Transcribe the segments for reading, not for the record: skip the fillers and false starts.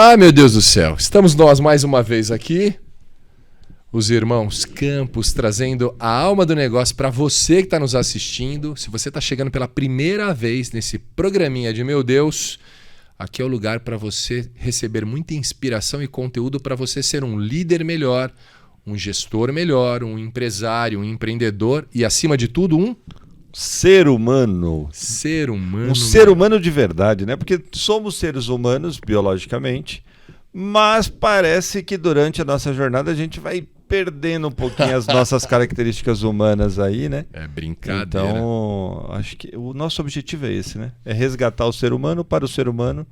Ah, meu Deus do céu. Estamos nós mais uma vez aqui, os irmãos Campos, trazendo a alma do negócio para você que está nos assistindo. Se você está chegando pela primeira vez nesse programinha de Meu Deus, aqui é o lugar para você receber muita inspiração e conteúdo para você ser um líder melhor, um gestor melhor, um empresário, um empreendedor e, acima de tudo, um ser humano. Ser humano. Um ser humano de verdade, né? Porque somos seres humanos biologicamente, mas parece que durante a nossa jornada a gente vai perdendo um pouquinho as nossas características humanas aí, né? É brincadeira. Então, acho que o nosso objetivo é esse, né? É resgatar o ser humano para o ser humano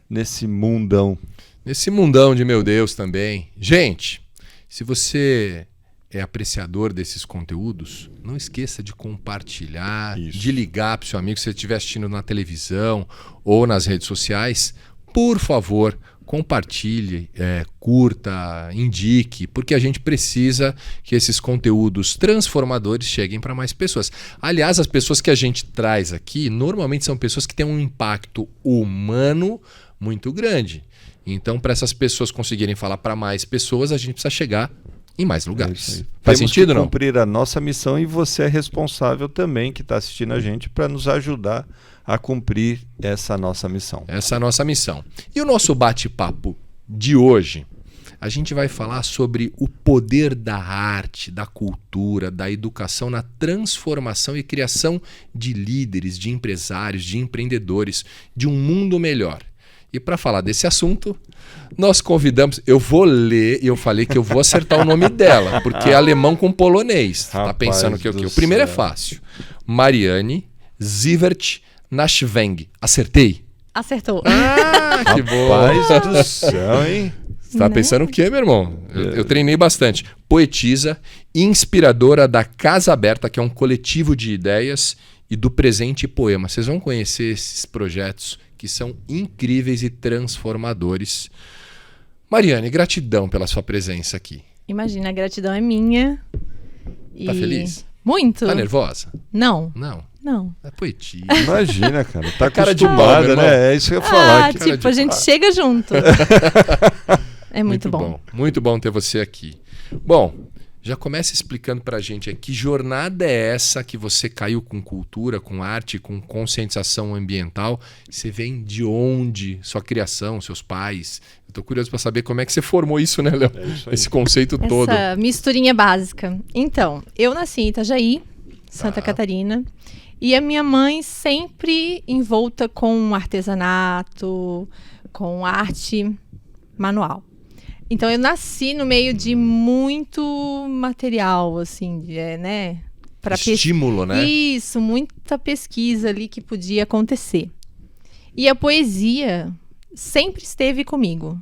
nesse mundão. Nesse mundão de Meu Deus também. Gente, se você é apreciador desses conteúdos, não esqueça de compartilhar, de ligar para o seu amigo se você estiver assistindo na televisão ou nas redes sociais. Por favor, compartilhe, curta, indique, porque a gente precisa que esses conteúdos transformadores cheguem para mais pessoas. Aliás, as pessoas que a gente traz aqui normalmente são pessoas que têm um impacto humano muito grande. Então, para essas pessoas conseguirem falar para mais pessoas, a gente precisa chegar em mais lugares. Faz sentido, não? Temos que cumprir a nossa missão e você é responsável também, que está assistindo a gente, para nos ajudar a cumprir essa nossa missão. Essa é a nossa missão. E o nosso bate-papo de hoje, a gente vai falar sobre o poder da arte, da cultura, da educação na transformação e criação de líderes, de empresários, de empreendedores, de um mundo melhor. E para falar desse assunto, nós convidamos... Eu vou ler e eu falei que eu vou acertar o nome dela, porque é alemão com polonês. Tá pensando que o quê? O primeiro é fácil. Mariane Sievert Naschweng. Acertei? Acertou. Ah, que bom. Rapaz do céu, hein? Você tá pensando o quê, meu irmão? Eu treinei bastante. Poetisa, inspiradora da Casa Aberta, que é um coletivo de ideias, e do Presente Poema. Vocês vão conhecer esses projetos que são incríveis e transformadores. Mariane, gratidão pela sua presença aqui. Imagina, a gratidão é minha. Tá feliz? Muito. Tá nervosa? Não. Não. É poetisa. Imagina, cara. Tá cara de acostumada, pau, né? É isso que eu ia falar. Tipo, a gente chega junto. É muito bom. Muito bom ter você aqui. Bom, já começa explicando pra gente que jornada é essa que você caiu com cultura, com arte, com conscientização ambiental. Você vem de onde? Sua criação, seus pais? Eu tô curioso pra saber como é que você formou isso, né, Léo? Esse conceito todo. Essa misturinha básica. Então, eu nasci em Itajaí, Santa Catarina, e a minha mãe sempre envolta com artesanato, com arte manual. Então, eu nasci no meio de muito material, assim, né? Estímulo, né? Isso, muita pesquisa ali que podia acontecer. E a poesia sempre esteve comigo.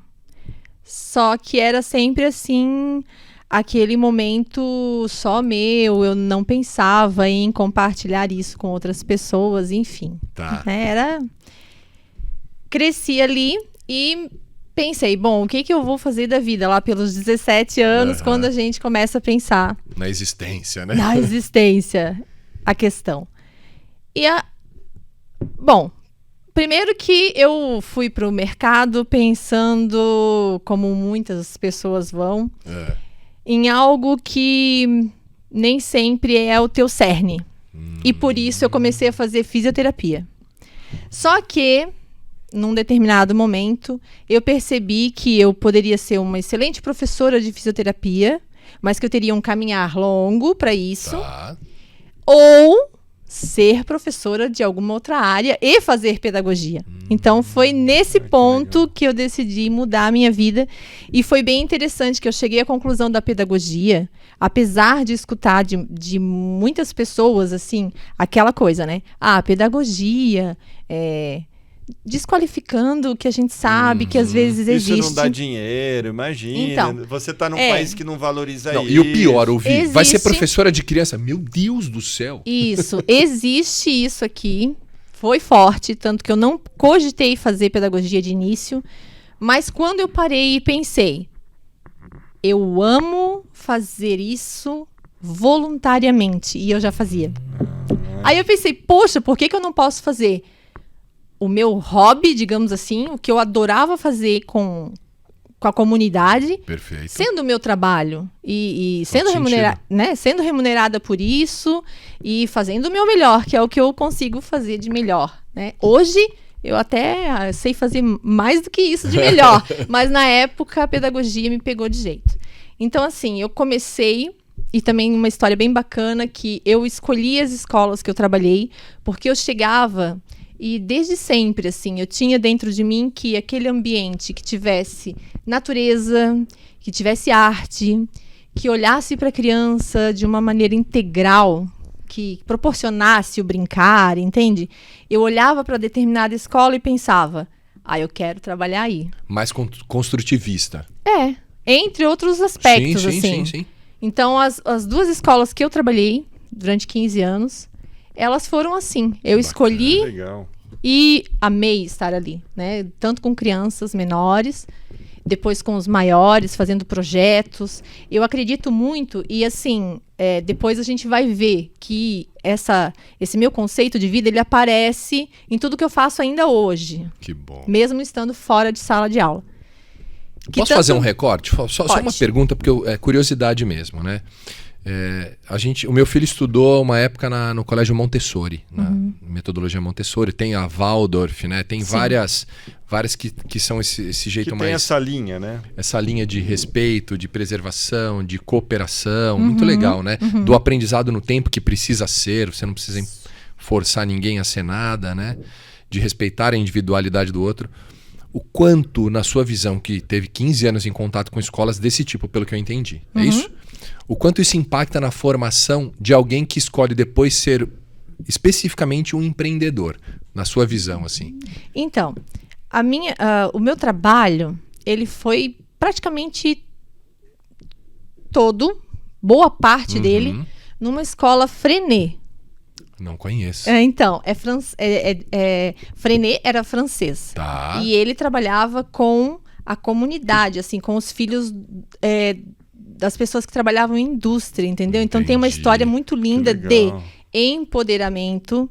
Só que era sempre, assim, aquele momento só meu, eu não pensava em compartilhar isso com outras pessoas, enfim. Tá. Cresci ali e... pensei, bom, o que eu vou fazer da vida lá pelos 17 anos, quando a gente começa a pensar... Na existência, né? Na existência, a questão. Bom, primeiro que eu fui para o mercado pensando, como muitas pessoas vão, em algo que nem sempre é o teu cerne. E por isso eu comecei a fazer fisioterapia. Só que... num determinado momento, eu percebi que eu poderia ser uma excelente professora de fisioterapia, mas que eu teria um caminhar longo para isso. Ou ser professora de alguma outra área e fazer pedagogia. Então, foi nesse ponto que eu decidi mudar a minha vida. E foi bem interessante que eu cheguei à conclusão da pedagogia, apesar de escutar de muitas pessoas, assim, aquela coisa, né? Pedagogia desqualificando o que a gente sabe que às vezes existe. Isso não dá dinheiro, imagina. Então, você tá num país que não valoriza isso. E o pior, ouvir, vai ser professora de criança. Meu Deus do céu. Isso, existe isso aqui. Foi forte, tanto que eu não cogitei fazer pedagogia de início. Mas quando eu parei e pensei, eu amo fazer isso voluntariamente. E eu já fazia. Aí eu pensei, poxa, por que eu não posso fazer o meu hobby, digamos assim, o que eu adorava fazer com a comunidade, Perfeito. sendo o meu trabalho e sendo remunerada por isso e fazendo o meu melhor, que é o que eu consigo fazer de melhor, né? Hoje eu até sei fazer mais do que isso de melhor, mas na época a pedagogia me pegou de jeito. Então, assim, eu comecei, e também uma história bem bacana, que eu escolhi as escolas que eu trabalhei, porque eu chegava e desde sempre, assim, eu tinha dentro de mim que aquele ambiente que tivesse natureza, que tivesse arte, que olhasse para a criança de uma maneira integral, que proporcionasse o brincar, entende? Eu olhava para determinada escola e pensava, eu quero trabalhar aí. Mais construtivista. Entre outros aspectos, assim. Sim. Então, as duas escolas que eu trabalhei durante 15 anos, elas foram assim. Eu escolhi e amei estar ali, né? Tanto com crianças menores, depois com os maiores, fazendo projetos. Eu acredito muito e, assim, depois a gente vai ver que esse meu conceito de vida, ele aparece em tudo que eu faço ainda hoje. Que bom. Mesmo estando fora de sala de aula. Posso fazer um recorte? Só uma pergunta, porque é curiosidade mesmo, né? O meu filho estudou uma época no Colégio Montessori, na metodologia Montessori. Tem a Waldorf, né? Tem várias que são esse jeito mais... Tem essa linha, né? Essa linha de respeito, de preservação, de cooperação. Muito legal, né? Do aprendizado no tempo que precisa ser. Você não precisa forçar ninguém a ser nada, né? De respeitar a individualidade do outro. O quanto, na sua visão, que teve 15 anos em contato com escolas desse tipo, pelo que eu entendi, é isso? O quanto isso impacta na formação de alguém que escolhe depois ser especificamente um empreendedor, na sua visão, assim? Então, o meu trabalho, ele foi praticamente boa parte dele, numa escola Freinet. Não conheço. Então, Freinet era francês. Tá. E ele trabalhava com a comunidade, assim, com os filhos das pessoas que trabalhavam em indústria, entendeu? Então tem uma história muito linda de empoderamento,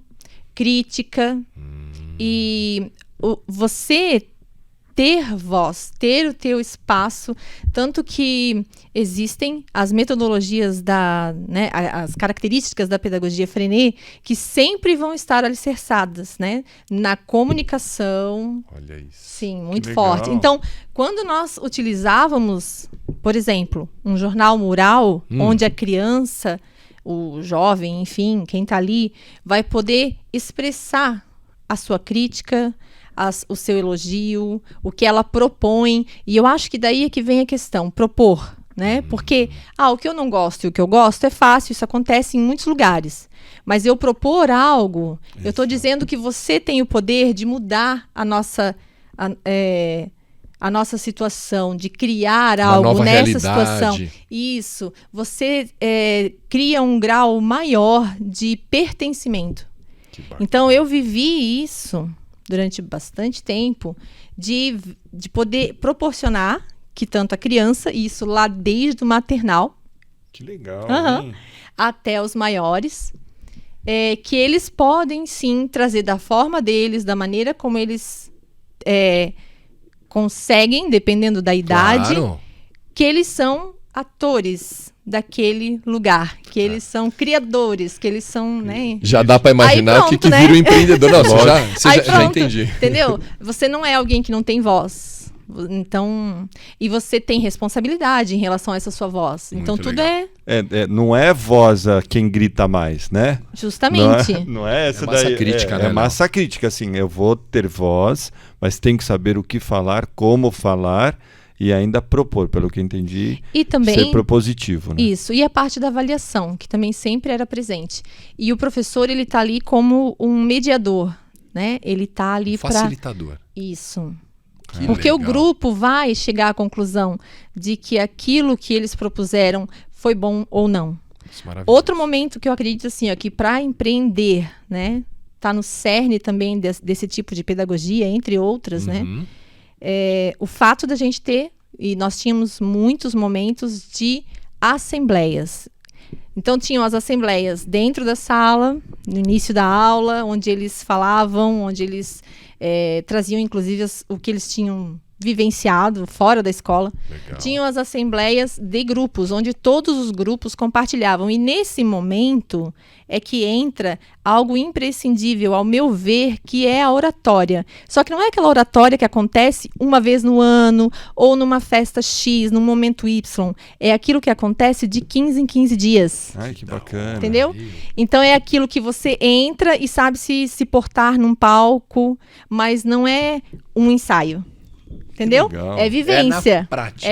crítica e você ter voz, ter o teu espaço, tanto que existem as metodologias as características da pedagogia Freinet que sempre vão estar alicerçadas, né, na comunicação. Olha isso. Sim, muito forte. Então, quando nós utilizávamos, por exemplo, um jornal mural, onde a criança, o jovem, enfim, quem está ali, vai poder expressar a sua crítica, o seu elogio, o que ela propõe. E eu acho que daí é que vem a questão, propor, né? Porque, o que eu não gosto e o que eu gosto é fácil, isso acontece em muitos lugares. Mas eu propor algo, eu estou dizendo que você tem o poder de mudar a nossa situação, de criar algo nessa situação. Isso. Você cria um grau maior de pertencimento. Então, eu vivi isso durante bastante tempo, de poder proporcionar que tanto a criança, isso lá desde o maternal, que legal, até os maiores, que eles podem sim trazer da forma deles, da maneira como eles conseguem, dependendo da idade, que eles são atores daquele lugar, que eles são criadores, que eles são, né? Já dá para imaginar o que vira um empreendedor. Não, você já entendi. Entendeu? Você não é alguém que não tem voz. Então, e você tem responsabilidade em relação a essa sua voz. Então, muito tudo legal. Não é voz quem grita mais, né? Justamente. Não é essa massa daí. Crítica, né? É massa crítica, assim. Eu vou ter voz, mas tem que saber o que falar, como falar. E ainda propor, pelo que entendi, e também, ser propositivo, né? Isso, e a parte da avaliação, que também sempre era presente. E o professor, ele está ali como um mediador, né? Ele está ali para... Facilitador. Isso. Que porque legal. O grupo vai chegar à conclusão de que aquilo que eles propuseram foi bom ou não. Outro momento que eu acredito, assim, que para empreender, né? Tá no cerne também desse tipo de pedagogia, entre outras, né? O fato da gente ter, e nós tínhamos muitos momentos de assembleias. Então tinham as assembleias dentro da sala, no início da aula, onde eles falavam, onde eles traziam inclusive o que eles tinham vivenciado fora da escola. Legal. Tinham as assembleias de grupos, onde todos os grupos compartilhavam. E nesse momento é que entra algo imprescindível, ao meu ver, que é a oratória. Só que não é aquela oratória que acontece uma vez no ano, ou numa festa X, num momento Y. É aquilo que acontece de 15 em 15 dias. Ai, que bacana. Entendeu? Então é aquilo que você entra e sabe se portar num palco, mas não é um ensaio. Entendeu? É vivência. É na prática.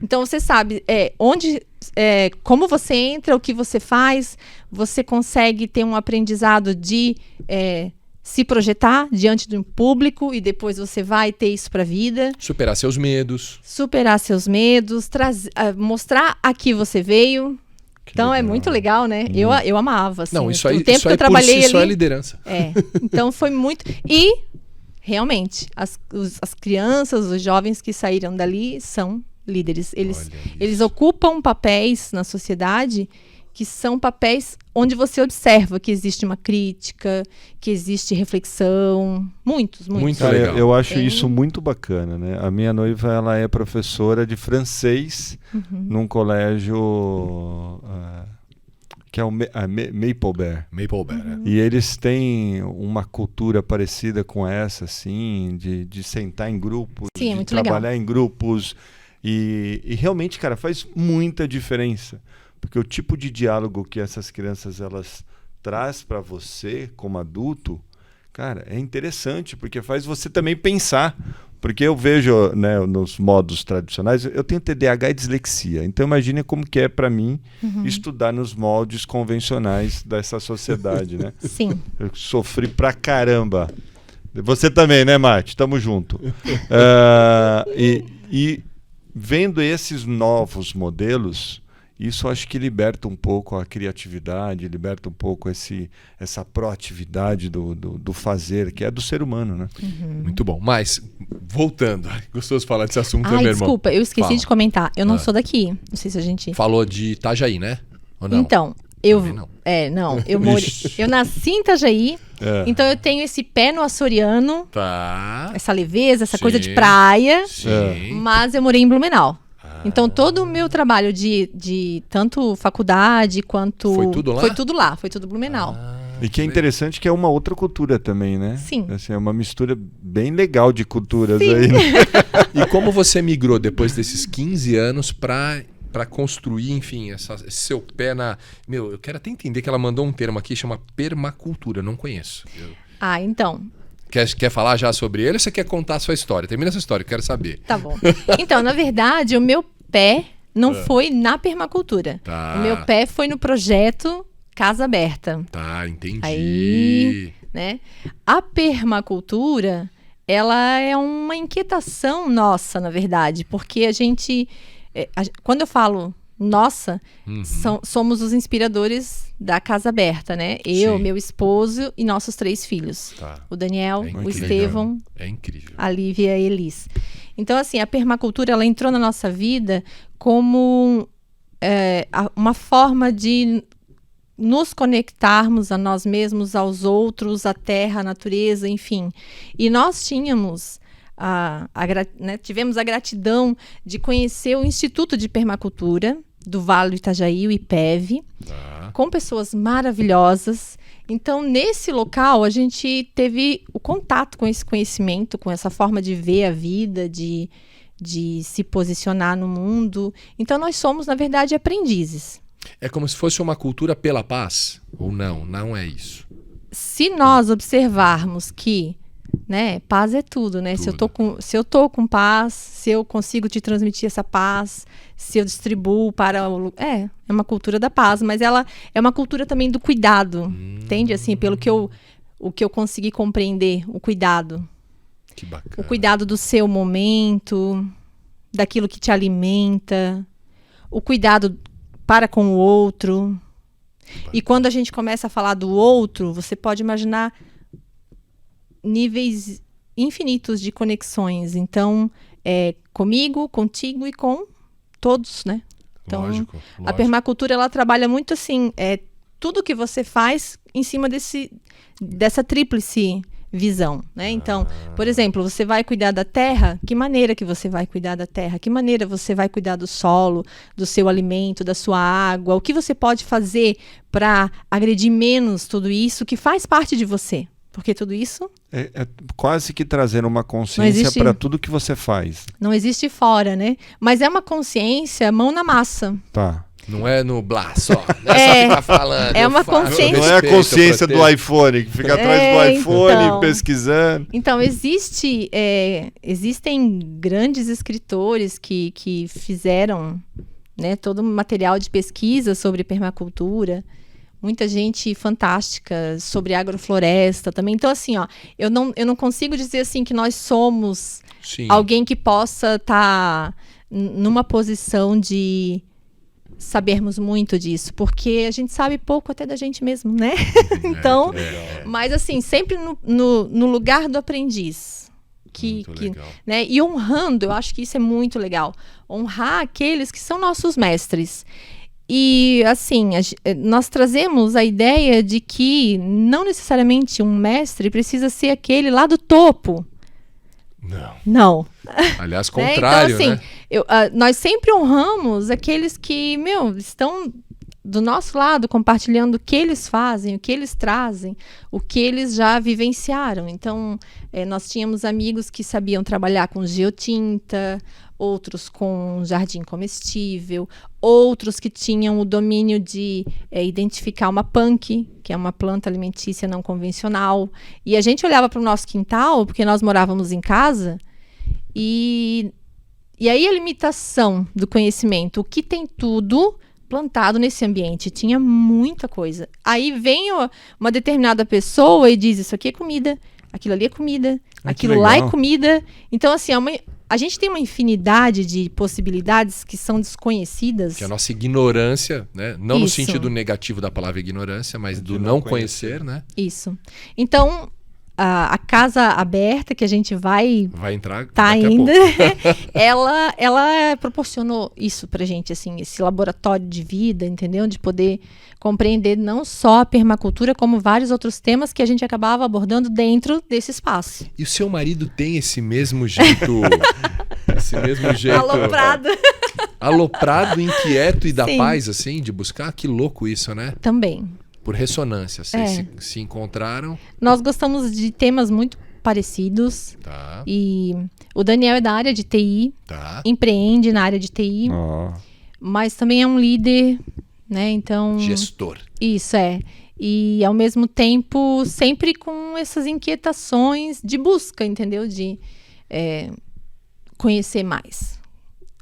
Então você sabe como você entra, o que você faz, você consegue ter um aprendizado de se projetar diante de um público e depois você vai ter isso para a vida. Superar seus medos. Mostrar a que você veio. Então é muito legal, né? Eu amava. Assim, Não, isso aí, o tempo isso que eu trabalhei ali, só é liderança. Então foi muito. E realmente, as crianças, os jovens que saíram dali são líderes. Eles ocupam papéis na sociedade que são papéis onde você observa que existe uma crítica, que existe reflexão. Muitos. Muito Cara, legal. eu acho isso muito bacana, né? A minha noiva, ela é professora de francês num colégio que é o Maple Bear. E eles têm uma cultura parecida com essa, assim, de sentar em grupos, Sim, de muito trabalhar legal. em grupos. E realmente, cara, faz muita diferença. Porque o tipo de diálogo que essas crianças elas traz para você como adulto, cara, é interessante, porque faz você também pensar. Porque eu vejo, né, nos modos tradicionais, eu tenho TDAH e dislexia. Então imagine como que é para mim estudar nos moldes convencionais dessa sociedade, né? Sim. Eu sofri pra caramba. Você também, né, Mate? Tamo junto. E vendo esses novos modelos, isso acho que liberta um pouco a criatividade, liberta um pouco essa proatividade do fazer, que é do ser humano, né? Muito bom. Mas, voltando, gostoso falar desse assunto, meu irmão. Desculpa, eu esqueci de comentar. Eu não Ah. sou daqui. Não sei se a gente... Falou de Itajaí, né? Ou não? Então, Também não. eu nasci em Itajaí, então eu tenho esse pé no açoriano, Tá. essa leveza, essa Sim. coisa de praia, Sim. mas eu morei em Blumenau. Então todo o meu trabalho de tanto faculdade quanto... Foi tudo lá? Foi tudo Blumenau. E que é interessante que é uma outra cultura também, né? Sim. Assim, é uma mistura bem legal de culturas Sim. aí, né? E como você migrou depois desses 15 anos para construir, enfim, esse seu pé na... Meu, eu quero até entender que ela mandou um termo aqui, chama permacultura, não conheço. Então... Quer falar já sobre ele ou você quer contar a sua história? Termina essa história, eu quero saber. Tá bom. Então, na verdade, o meu pé não foi na permacultura. Tá. O meu pé foi no projeto Casa Aberta. Tá, entendi. Aí, né? A permacultura, ela é uma inquietação nossa, na verdade, porque quando eu falo nossa, somos os inspiradores da Casa Aberta, né? Eu, Sim. meu esposo e nossos 3 filhos. Tá. O Daniel, É o incrível. Estevão, É incrível. a Lívia e a Elis. Então, assim, a permacultura, ela entrou na nossa vida como uma forma de nos conectarmos a nós mesmos, aos outros, à terra, à natureza, enfim. E nós tínhamos tivemos a gratidão de conhecer o Instituto de Permacultura do Vale do Itajaí, o IPEV, com pessoas maravilhosas. Então, nesse local, a gente teve o contato com esse conhecimento, com essa forma de ver a vida, de se posicionar no mundo. Então, nós somos, na verdade, aprendizes. É como se fosse uma cultura pela paz? Ou não? Não é isso. Se nós observarmos que, né, paz é tudo, né? Tudo. Se eu tô com paz, se eu consigo te transmitir essa paz, se eu distribuo para o... É uma cultura da paz, mas ela é uma cultura também do cuidado. Entende? Assim, pelo que eu consegui compreender, o cuidado. Que bacana. O cuidado do seu momento, daquilo que te alimenta, o cuidado para com o outro. E quando a gente começa a falar do outro, você pode imaginar níveis infinitos de conexões. Então, comigo, contigo e com todos, né? Então, Lógico. a permacultura, ela trabalha muito assim, tudo que você faz em cima dessa tríplice visão, né? Então, por exemplo, você vai cuidar da terra, que maneira que você vai cuidar da terra? Que maneira você vai cuidar do solo, do seu alimento, da sua água? O que você pode fazer para agredir menos tudo isso que faz parte de você? Porque tudo isso... É quase que trazer uma consciência para tudo que você faz. Não existe fora, né? Mas é uma consciência mão na massa. Tá. Não é no blá só. Não é só ficar falando. É uma consciência. Não é a consciência do iPhone, que fica atrás do iPhone então, pesquisando. Então, existem grandes escritores que fizeram, né, todo um material de pesquisa sobre permacultura. Muita gente fantástica sobre agrofloresta também. Então, assim, ó, eu não consigo dizer assim que nós somos alguém que possa estar numa posição de sabermos muito disso, porque a gente sabe pouco até da gente mesmo, né? Então, mas assim, sempre no lugar do aprendiz. Né? E honrando, eu acho que isso é muito legal. Honrar aqueles que são nossos mestres. E, assim, nós trazemos a ideia de que não necessariamente um mestre precisa ser aquele lá do topo. Não. Aliás, contrário, então, assim, nós sempre honramos aqueles que, estão do nosso lado, compartilhando o que eles fazem, o que eles trazem, o que eles já vivenciaram. Então, nós tínhamos amigos que sabiam trabalhar com geotinta, outros com jardim comestível, outros que tinham o domínio de identificar uma punk, que é uma planta alimentícia não convencional. E a gente olhava para o nosso quintal, porque nós morávamos em casa, e aí a limitação do conhecimento, o que tem tudo plantado nesse ambiente, tinha muita coisa. Aí vem uma determinada pessoa e diz, isso aqui é comida, aquilo ali é comida, aquilo lá é comida. Então, assim, a gente tem uma infinidade de possibilidades que são desconhecidas. Que é a nossa ignorância, né? Não no sentido negativo da palavra ignorância, mas do não conhecer, né? Isso. Então, a casa aberta que a gente vai entrar ainda, ela proporcionou isso pra gente, assim, esse laboratório de vida, entendeu? De poder compreender não só a permacultura, como vários outros temas que a gente acabava abordando dentro desse espaço. E o seu marido tem esse mesmo jeito... Aloprado, inquieto e da paz, assim, de buscar? Que louco isso, né? Também. Por ressonância, vocês se encontraram? Nós gostamos de temas muito parecidos. Tá. E o Daniel é da área de TI, empreende na área de TI, mas também é um líder, né? Então, gestor. Isso, E, ao mesmo tempo, sempre com essas inquietações de busca, entendeu? De conhecer mais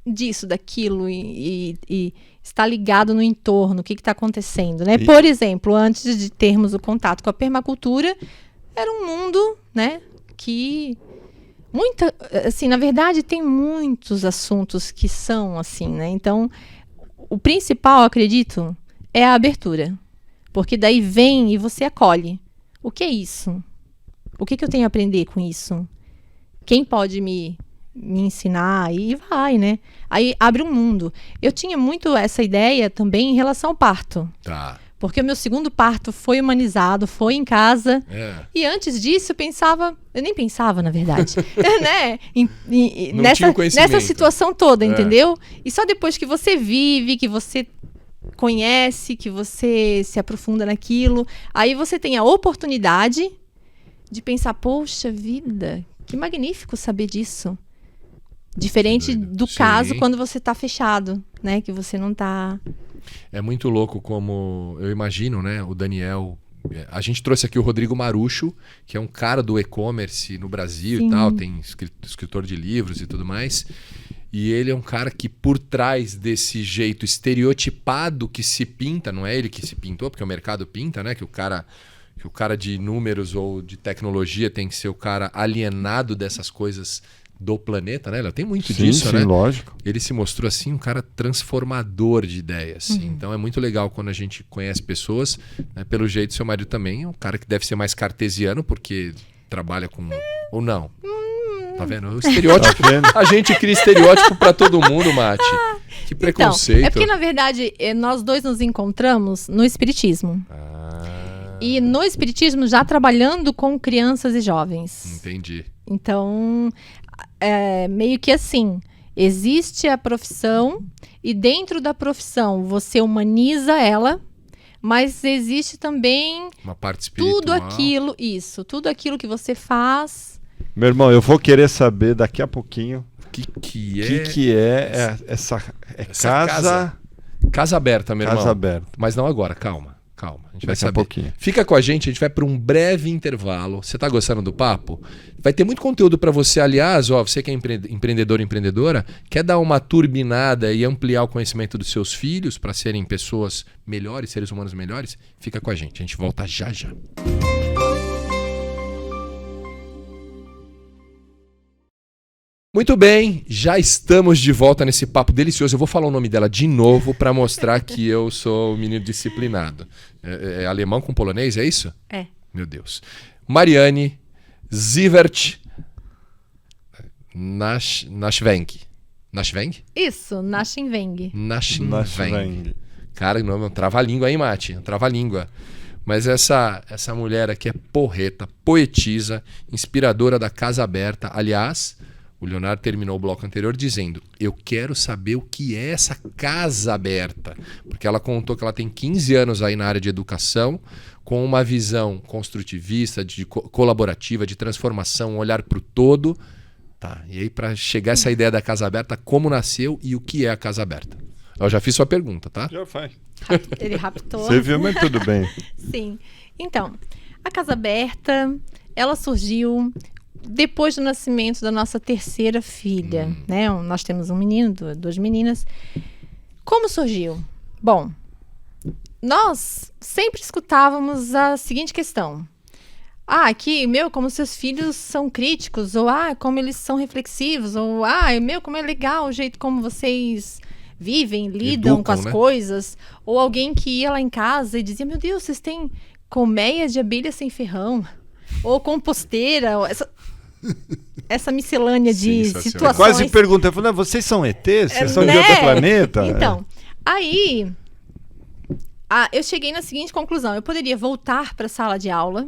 disso, daquilo e estar ligado no entorno, o que está acontecendo, né? Por exemplo, antes de termos o contato com a permacultura, era um mundo, né, que assim, na verdade, tem muitos assuntos que são assim, né? Então, o principal, acredito, é a abertura, porque daí vem e você acolhe. O que é isso? O que eu tenho a aprender com isso? Quem pode me ensinar? E vai, né? Aí abre um mundo. Eu tinha muito essa ideia também em relação ao parto. Tá. Porque o meu segundo parto foi humanizado, foi em casa. E antes disso, eu nem pensava, na verdade, né? Nessa situação toda, entendeu? E só depois que você vive, que você conhece, que você se aprofunda naquilo, aí você tem a oportunidade de pensar, poxa vida, que magnífico saber disso. Diferente do caso quando você está fechado, né? Que você não está... É muito louco como eu imagino, né? O Daniel... A gente trouxe aqui o Rodrigo Marucho, que é um cara do e-commerce no Brasil e tal, tem escritor de livros e tudo mais. E ele é um cara que por trás desse jeito estereotipado que se pinta, não é ele que se pintou, porque o mercado pinta, né? Que o cara de números ou de tecnologia tem que ser o cara alienado dessas coisas do planeta, né? Ela tem muito disso, né? Lógico. Ele se mostrou assim um cara transformador de ideias. Então é muito legal quando a gente conhece pessoas, né? Pelo jeito, seu marido também é um cara que deve ser mais cartesiano, porque trabalha com... Ou não? Tá vendo? O estereótipo. A gente cria estereótipo pra todo mundo, Mati. Que preconceito. Então, é porque, na verdade, nós dois nos encontramos no espiritismo. E no espiritismo já trabalhando com crianças e jovens. Entendi. Então, meio que assim, existe a profissão e dentro da profissão você humaniza ela, mas existe também uma parte espiritual. Tudo aquilo que você faz. Meu irmão, eu vou querer saber daqui a pouquinho o que é essa casa... Casa aberta, meu irmão. Casa aberta. Mas não agora, calma. A gente vai saber. Pouquinho. Fica com a gente vai para um breve intervalo. Você tá gostando do papo? Vai ter muito conteúdo para você. Aliás, você que é empreendedor e empreendedora, quer dar uma turbinada e ampliar o conhecimento dos seus filhos para serem pessoas melhores, seres humanos melhores? Fica com a gente volta já. Muito bem, já estamos de volta nesse papo delicioso. Eu vou falar o nome dela de novo para mostrar que eu sou um menino disciplinado. É alemão com polonês, é isso? É. Meu Deus. Mariane Sievert Naschweng. Naschweng? Isso, Naschweng. Naschweng. Cara, o nome é um trava-língua aí, Mati. Um trava-língua. Mas essa mulher aqui é porreta, poetisa, inspiradora da Casa Aberta. Aliás... O Leonardo terminou o bloco anterior dizendo: eu quero saber o que é essa Casa Aberta. Porque ela contou que ela tem 15 anos aí na área de educação, com uma visão construtivista, colaborativa, de transformação, um olhar para o todo. Tá, e aí para chegar a essa ideia da Casa Aberta, como nasceu e o que é a Casa Aberta? Eu já fiz sua pergunta, tá? Já faz. Ele raptou. Você viu, mas tudo bem. Sim. Então, a Casa Aberta, ela surgiu... depois do nascimento da nossa terceira filha, né? Nós temos um menino, duas meninas. Como surgiu? Bom, nós sempre escutávamos a seguinte questão. Como seus filhos são críticos, ou como eles são reflexivos, ou como é legal o jeito como vocês vivem, lidam Educam, com as coisas. Ou alguém que ia lá em casa e dizia, meu Deus, vocês têm colmeia de abelha sem ferrão. Ou composteira, essa miscelânea de situações. Quase pergunta, eu falei, vocês são ETs? Vocês são de outro planeta? Então, aí eu cheguei na seguinte conclusão. Eu poderia voltar para a sala de aula,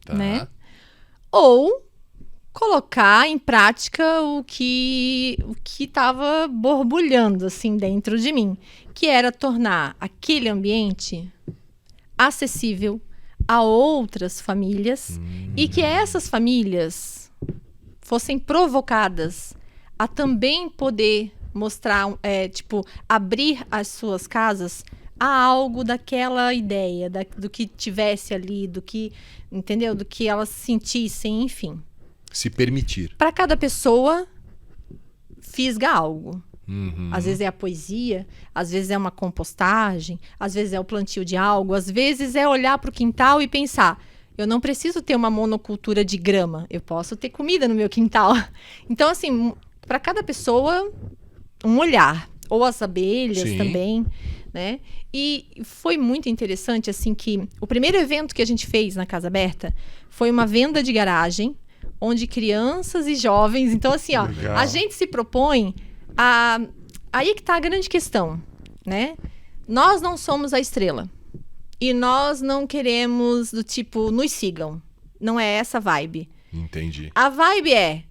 né? Ou colocar em prática o que estava borbulhando assim dentro de mim, que era tornar aquele ambiente acessível a outras famílias e que essas famílias fossem provocadas a também poder mostrar, abrir as suas casas a algo daquela ideia, do que tivesse ali, do que, entendeu? Do que elas sentissem, enfim. Se permitir. Para cada pessoa, fisga algo. Às vezes é a poesia, às vezes é uma compostagem, às vezes é o plantio de algo, às vezes é olhar para o quintal e pensar, eu não preciso ter uma monocultura de grama, eu posso ter comida no meu quintal. Então, assim, para cada pessoa, um olhar. Ou as abelhas também, né? E foi muito interessante, assim, que o primeiro evento que a gente fez na Casa Aberta foi uma venda de garagem, onde crianças e jovens... Então, assim, a gente se propõe... Aí que está a grande questão, né? Nós não somos a estrela. E nós não queremos do tipo, nos sigam. Não é essa a vibe. Entendi. A vibe é,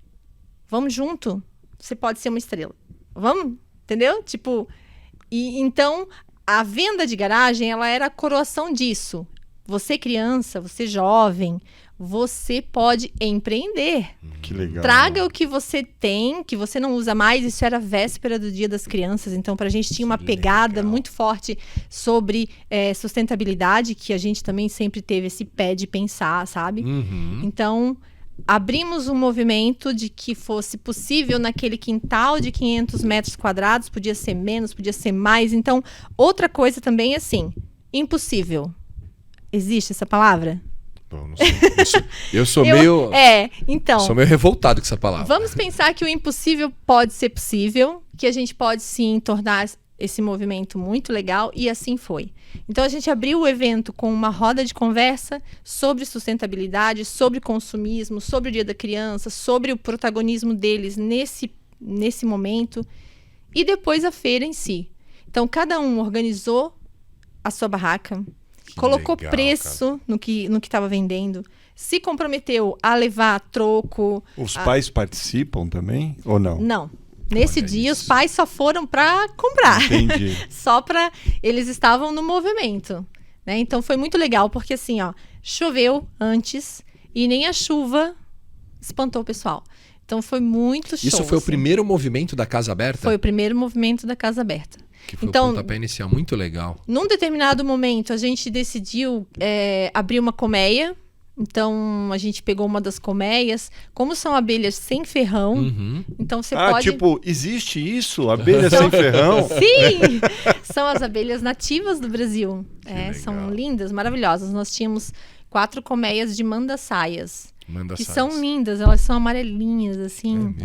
vamos junto, você pode ser uma estrela. Vamos? Entendeu? Então, a venda de garagem, ela era a coroação disso. Você criança, você jovem, você pode empreender. Que legal. Traga o que você tem, que você não usa mais. Isso era véspera do Dia das Crianças. Então, pra gente tinha uma pegada muito forte sobre sustentabilidade, que a gente também sempre teve esse pé de pensar, sabe? Então, abrimos um movimento de que fosse possível naquele quintal de 500 metros quadrados. Podia ser menos, podia ser mais. Então, outra coisa também, assim, impossível. Existe essa palavra? Bom, não sei. Eu sou meio... então... Sou meio revoltado com essa palavra. Vamos pensar que o impossível pode ser possível, que a gente pode sim tornar esse movimento muito legal e assim foi. Então a gente abriu o evento com uma roda de conversa sobre sustentabilidade, sobre consumismo, sobre o Dia da Criança, sobre o protagonismo deles nesse momento e depois a feira em si. Então cada um organizou a sua barraca, colocou legal, preço no que estava vendendo, se comprometeu a levar troco. Os pais participam também ou não? Não. Nesse dia, os pais só foram para comprar. Entendi. Só para... Eles estavam no movimento, né? Então, foi muito legal, porque assim, ó, choveu antes e nem a chuva espantou o pessoal. Então, foi muito show. Isso foi assim. O primeiro movimento da Casa Aberta? Foi o primeiro movimento da Casa Aberta. Que foi então, o pontapé inicial. Muito legal. Num determinado momento, a gente decidiu abrir uma colmeia. Então, a gente pegou uma das colmeias. Como são abelhas sem ferrão, então você pode... tipo, existe isso? Abelha sem ferrão? Sim! São as abelhas nativas do Brasil. São lindas, maravilhosas. Nós tínhamos 4 colmeias de mandaçaias. Que são lindas, elas são amarelinhas, assim,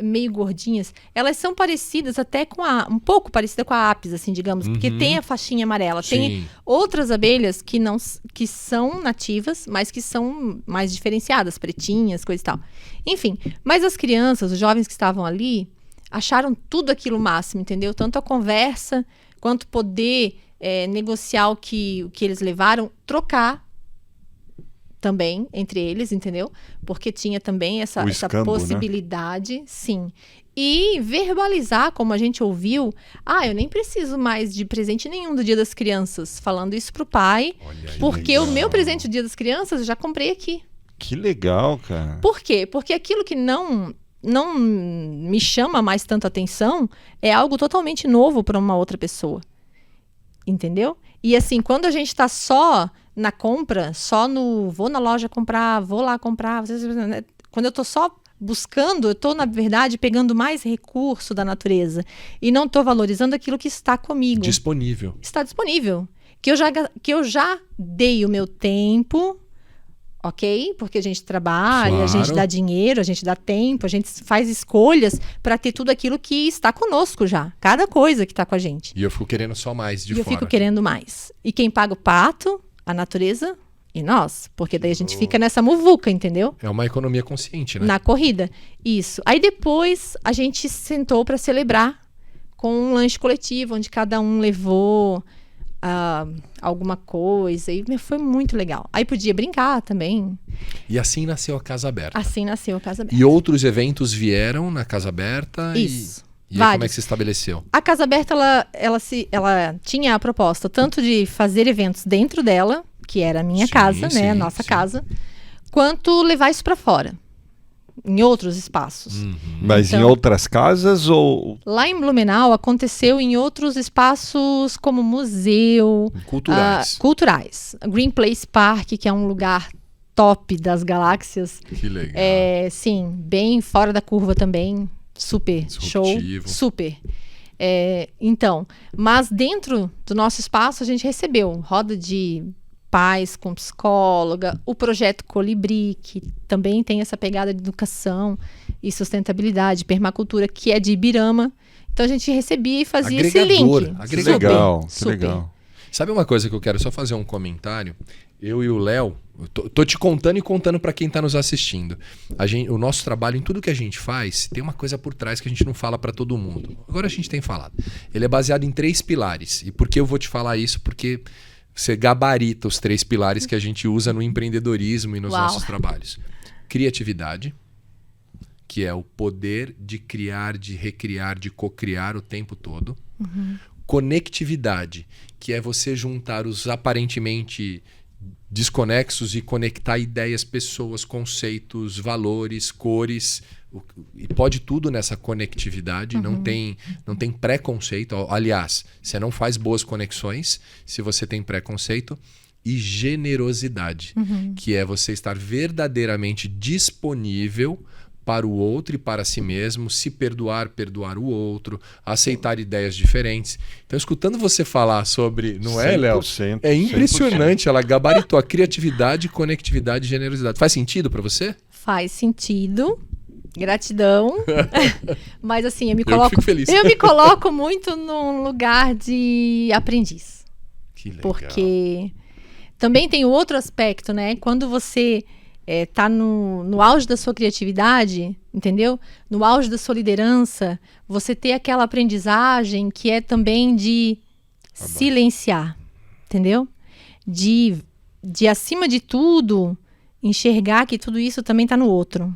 meio gordinhas. Elas são parecidas até com um pouco parecida com a apis, assim, digamos, porque tem a faixinha amarela. Sim. Tem outras abelhas que são nativas, mas que são mais diferenciadas, pretinhas, coisa e tal. Enfim, mas as crianças, os jovens que estavam ali, acharam tudo aquilo máximo, entendeu? Tanto a conversa, quanto poder negociar o que eles levaram, trocar também entre eles, entendeu? Porque tinha também essa possibilidade, né? Sim. E verbalizar, como a gente ouviu, eu nem preciso mais de presente nenhum do Dia das Crianças, falando isso pro pai, porque o meu presente do Dia das Crianças eu já comprei aqui. Que legal, cara. Por quê? Porque aquilo que não me chama mais tanta atenção é algo totalmente novo para uma outra pessoa. Entendeu? E assim, quando a gente está só na compra, vou na loja comprar, vou lá comprar, quando eu tô só buscando, eu tô, na verdade, pegando mais recurso da natureza e não tô valorizando aquilo que está comigo. Disponível. Está disponível. Que eu já dei o meu tempo, ok? Porque a gente trabalha, claro. A gente dá dinheiro, a gente dá tempo, a gente faz escolhas para ter tudo aquilo que está conosco já. Cada coisa que está com a gente. E eu fico querendo só mais de fora. E eu fico querendo mais. E quem paga o pato, a natureza e nós. Porque daí a gente fica nessa muvuca, entendeu? É uma economia consciente, né? Na corrida. Isso. Aí depois a gente sentou para celebrar com um lanche coletivo, onde cada um levou alguma coisa. E foi muito legal. Aí podia brincar também. E assim nasceu a Casa Aberta. Assim nasceu a Casa Aberta. E outros eventos vieram na Casa Aberta? Isso. E aí, como é que se estabeleceu? A Casa Aberta, ela tinha a proposta tanto de fazer eventos dentro dela, que era a minha casa, né, a nossa casa, quanto levar isso para fora, em outros espaços. Mas então, em outras casas ou... Lá em Blumenau aconteceu em outros espaços como museu. Culturais. Green Place Park, que é um lugar top das galáxias. Que legal. Sim, bem fora da curva também. Super show, super. Então, mas dentro do nosso espaço a gente recebeu roda de pais com psicóloga, o projeto Colibri, que também tem essa pegada de educação e sustentabilidade, permacultura, que é de Ibirama. Então a gente recebia e fazia esse link. Agregador. Que legal. Sabe uma coisa que eu quero só fazer um comentário? Eu e o Léo, tô te contando e contando para quem está nos assistindo. O nosso trabalho, em tudo que a gente faz, tem uma coisa por trás que a gente não fala para todo mundo. Agora a gente tem falado. Ele é baseado em 3 pilares. E por que eu vou te falar isso? Porque você gabarita os 3 pilares que a gente usa no empreendedorismo e nos nossos trabalhos. Criatividade, que é o poder de criar, de recriar, de cocriar o tempo todo. Conectividade, que é você juntar os aparentemente desconexos e conectar ideias, pessoas, conceitos, valores, cores, e pode tudo nessa conectividade, não tem preconceito. Aliás, você não faz boas conexões se você tem preconceito. E generosidade, que é você estar verdadeiramente disponível para o outro e para si mesmo, se perdoar o outro, aceitar ideias diferentes. Então, escutando você falar sobre... Não é, Léo? É impressionante. 100%. Ela gabaritou a criatividade, conectividade e generosidade. Faz sentido para você? Faz sentido. Gratidão. Mas assim, eu fico feliz. Eu me coloco muito num lugar de aprendiz. Que legal. Porque também tem o outro aspecto, né? Quando você tá no auge da sua criatividade, entendeu? No auge da sua liderança, você ter aquela aprendizagem que é também de silenciar, entendeu? De acima de tudo, enxergar que tudo isso também tá no outro.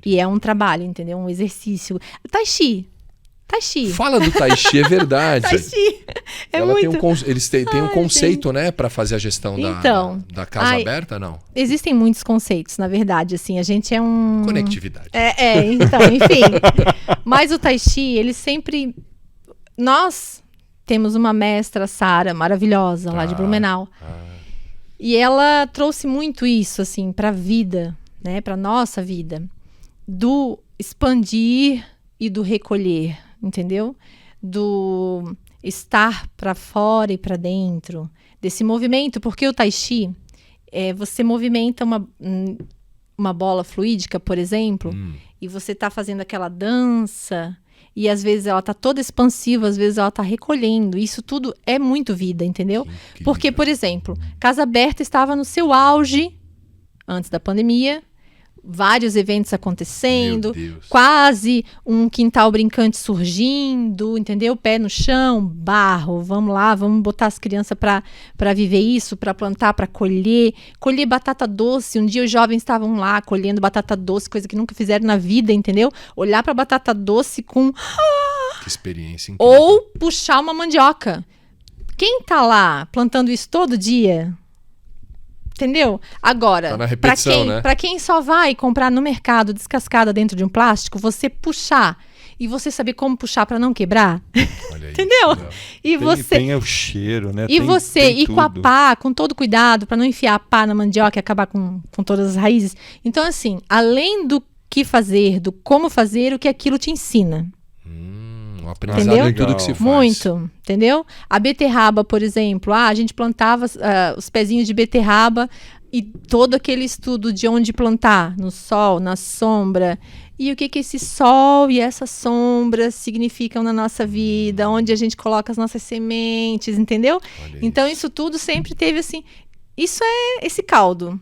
E é um trabalho, entendeu? Um exercício. Tai Chi. Fala do Tai Chi, é verdade. Tai Chi. Eles têm um conceito, né, para fazer a gestão da casa aberta, não? Existem muitos conceitos, na verdade, assim, a gente é um... Conectividade. Então, enfim. Mas o Tai Chi, ele sempre... Nós temos uma mestra, Sara, maravilhosa, lá de Blumenau. E ela trouxe muito isso, assim, pra vida, né, pra nossa vida. Do expandir e do recolher, entendeu? Do estar para fora e para dentro, desse movimento, porque o Tai Chi, você movimenta uma bola fluídica, por exemplo, e você está fazendo aquela dança, e às vezes ela está toda expansiva, às vezes ela está recolhendo. Isso tudo é muito vida, entendeu? Porque, por exemplo, Casa Aberta estava no seu auge antes da pandemia, vários eventos acontecendo, quase um quintal brincante surgindo, entendeu? Pé no chão, barro, vamos lá, vamos botar as crianças para viver isso, para plantar, para colher batata doce. Um dia os jovens estavam lá colhendo batata doce, coisa que nunca fizeram na vida, entendeu? Olhar para batata doce com... Que experiência incrível. Ou puxar uma mandioca. Quem tá lá plantando isso todo dia... Entendeu? Agora, tá na repetição, né? Pra quem só vai comprar no mercado descascada dentro de um plástico, você puxar e você saber como puxar pra não quebrar. Olha entendeu? Isso, e você tem o cheiro, né? E você ir com a pá, com todo cuidado, pra não enfiar a pá na mandioca e acabar com todas as raízes. Então, assim, além do que fazer, do como fazer, o que aquilo te ensina. Um aprendizado em tudo que se faz. Muito, entendeu? A beterraba, por exemplo, a gente plantava os pezinhos de beterraba e todo aquele estudo de onde plantar, no sol, na sombra, e o que esse sol e essa sombra significam na nossa vida, onde a gente coloca as nossas sementes, entendeu? Então isso tudo sempre teve assim, isso é esse caldo.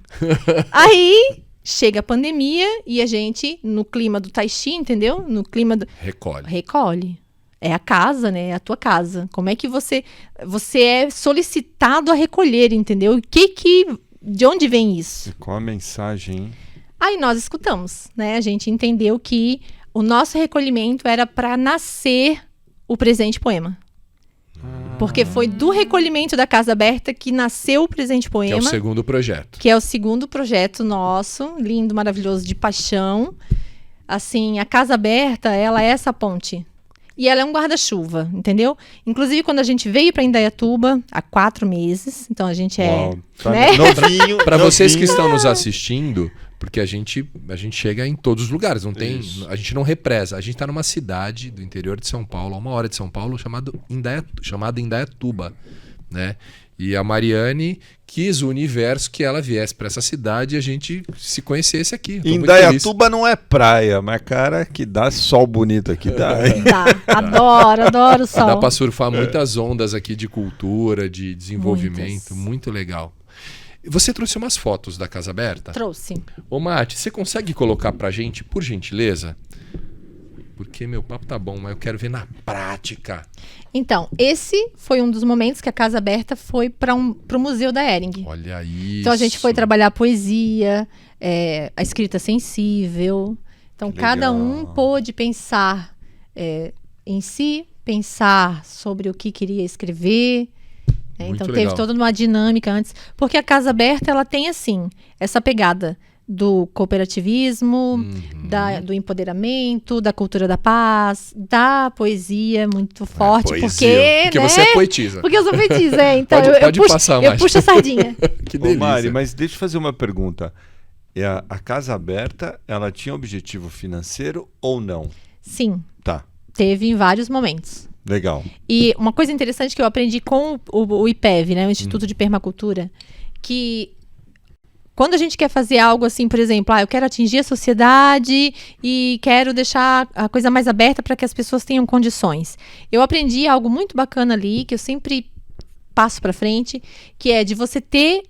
Aí... chega a pandemia e a gente, no clima do Tai Chi, entendeu? No clima do... Recolhe. É a casa, né? É a tua casa. Como é que você é solicitado a recolher, entendeu? De onde vem isso? Qual a mensagem, hein? Aí nós escutamos, né? A gente entendeu que o nosso recolhimento era para nascer o Presente Poema. Porque foi do recolhimento da Casa Aberta que nasceu o Presente Poema. Que é o segundo projeto. Que é o segundo projeto nosso, lindo, maravilhoso, de paixão. Assim, a Casa Aberta, ela é essa ponte. E ela é um guarda-chuva, entendeu? Inclusive, quando a gente veio para Indaiatuba, há 4 meses, então a gente né? Novinho. Para vocês que estão nos assistindo, porque a gente chega em todos os lugares, não tem, a gente não represa. A gente está numa cidade do interior de São Paulo, a 1 hora de São Paulo, chamada Indaiatuba, né? E a Mariane quis o universo que ela viesse para essa cidade e a gente se conhecesse aqui. Indaiatuba não é praia, mas cara, que dá sol bonito aqui. Dá. Adoro o sol. Dá para surfar muitas ondas aqui de cultura, de desenvolvimento. Muito legal. Você trouxe umas fotos da Casa Aberta? Trouxe. Ô, Mati, você consegue colocar pra gente, por gentileza? Porque meu papo tá bom, mas eu quero ver na prática. Então, esse foi um dos momentos que a Casa Aberta foi para o Museu da Hering. Olha isso. Então a gente foi trabalhar a poesia, a escrita sensível. Então cada um pôde pensar em si, pensar sobre o que queria escrever. Então teve toda uma dinâmica antes. Porque a Casa Aberta, ela tem assim, essa pegada do cooperativismo, do empoderamento, da cultura da paz, da poesia muito forte. Porque né? Você é poetisa. Porque eu sou poetisa, então pode passar mais. Eu puxo a sardinha. Que delícia. Ô, Mari, mas deixa eu fazer uma pergunta. A Casa Aberta, ela tinha objetivo financeiro ou não? Sim. Tá. Teve em vários momentos. Legal. E uma coisa interessante que eu aprendi com o IPEV, né, o Instituto de Permacultura, que quando a gente quer fazer algo assim, por exemplo, eu quero atingir a sociedade e quero deixar a coisa mais aberta para que as pessoas tenham condições. Eu aprendi algo muito bacana ali, que eu sempre passo para frente, que é de você ter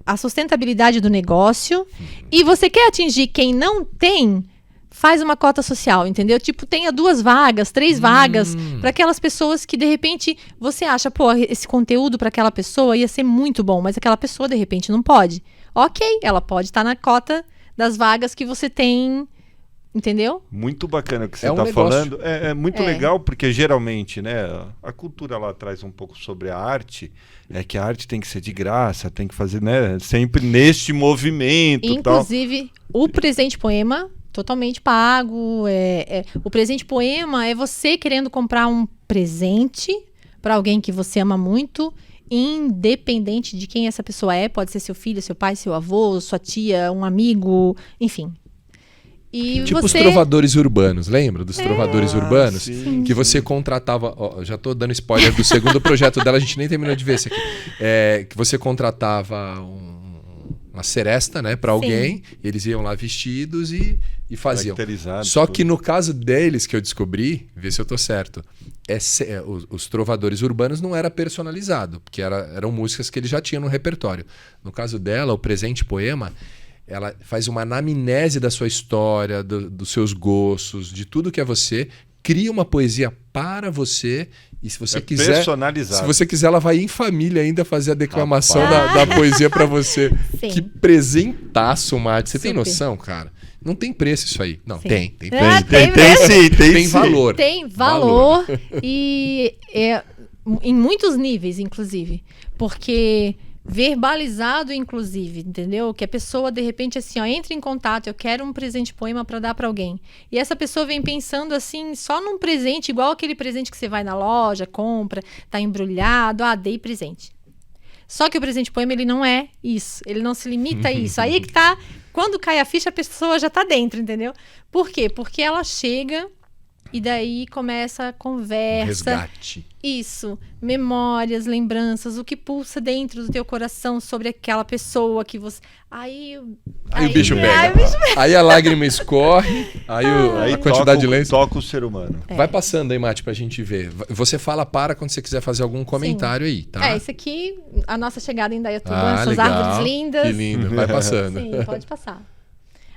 a sustentabilidade do negócio e você quer atingir quem não tem, faz uma cota social, entendeu? Tipo, tenha 2 vagas, 3 vagas para aquelas pessoas que, de repente, você acha, pô, esse conteúdo para aquela pessoa ia ser muito bom, mas aquela pessoa, de repente, não pode. Ok, ela pode estar na cota das vagas que você tem, entendeu? Muito bacana o que você um está negócio. falando. É muito legal, porque geralmente, né, a cultura lá traz um pouco sobre a arte, que a arte tem que ser de graça, tem que fazer, né, sempre neste movimento. Inclusive, o Presente Poema, totalmente pago. O Presente Poema é você querendo comprar um presente para alguém que você ama muito, independente de quem essa pessoa é. Pode ser seu filho, seu pai, seu avô, sua tia, um amigo, enfim. E tipo você... os trovadores urbanos, lembra dos trovadores urbanos? Sim, que você contratava, já tô dando spoiler do segundo projeto dela, a gente nem terminou de ver esse aqui. Que você contratava uma seresta, né, para alguém, eles iam lá vestidos e faziam. Só que no caso deles, que eu descobri, vê se eu tô certo, os trovadores urbanos não era personalizado, porque eram músicas que eles já tinham no repertório. No caso dela, o Presente Poema, ela faz uma anamnese da sua história, dos seus gostos, de tudo que é você, cria uma poesia para você e se você quiser, personalizado. Se você quiser, ela vai em família ainda fazer a declamação da poesia para você. Sim. Que presentaço, Mate. Você tem Super. noção, cara? Não tem preço isso aí. Não, Sim. tem Tem Tem valor. Tem valor e em muitos níveis, inclusive. Porque verbalizado, inclusive, entendeu? Que a pessoa, de repente, assim, entra em contato, eu quero um presente poema para dar para alguém. E essa pessoa vem pensando, assim, só num presente, igual aquele presente que você vai na loja, compra, tá embrulhado, dei presente. Só que o presente poema, ele não é isso. Ele não se limita a isso. Aí que tá, quando cai a ficha, a pessoa já tá dentro, entendeu? Por quê? Porque ela chega e daí começa a conversa. Resgate. Isso. Memórias, lembranças, o que pulsa dentro do teu coração sobre aquela pessoa que você... Aí o bicho pega. Aí a lágrima escorre, aí a quantidade de lenço... Toca o ser humano. Vai passando aí, Mate, pra gente ver. Você fala quando você quiser fazer algum comentário aí, tá? Esse aqui, a nossa chegada em Indaiatuba, essas legal. árvores lindas. Que lindo, vai passando. Sim, pode passar.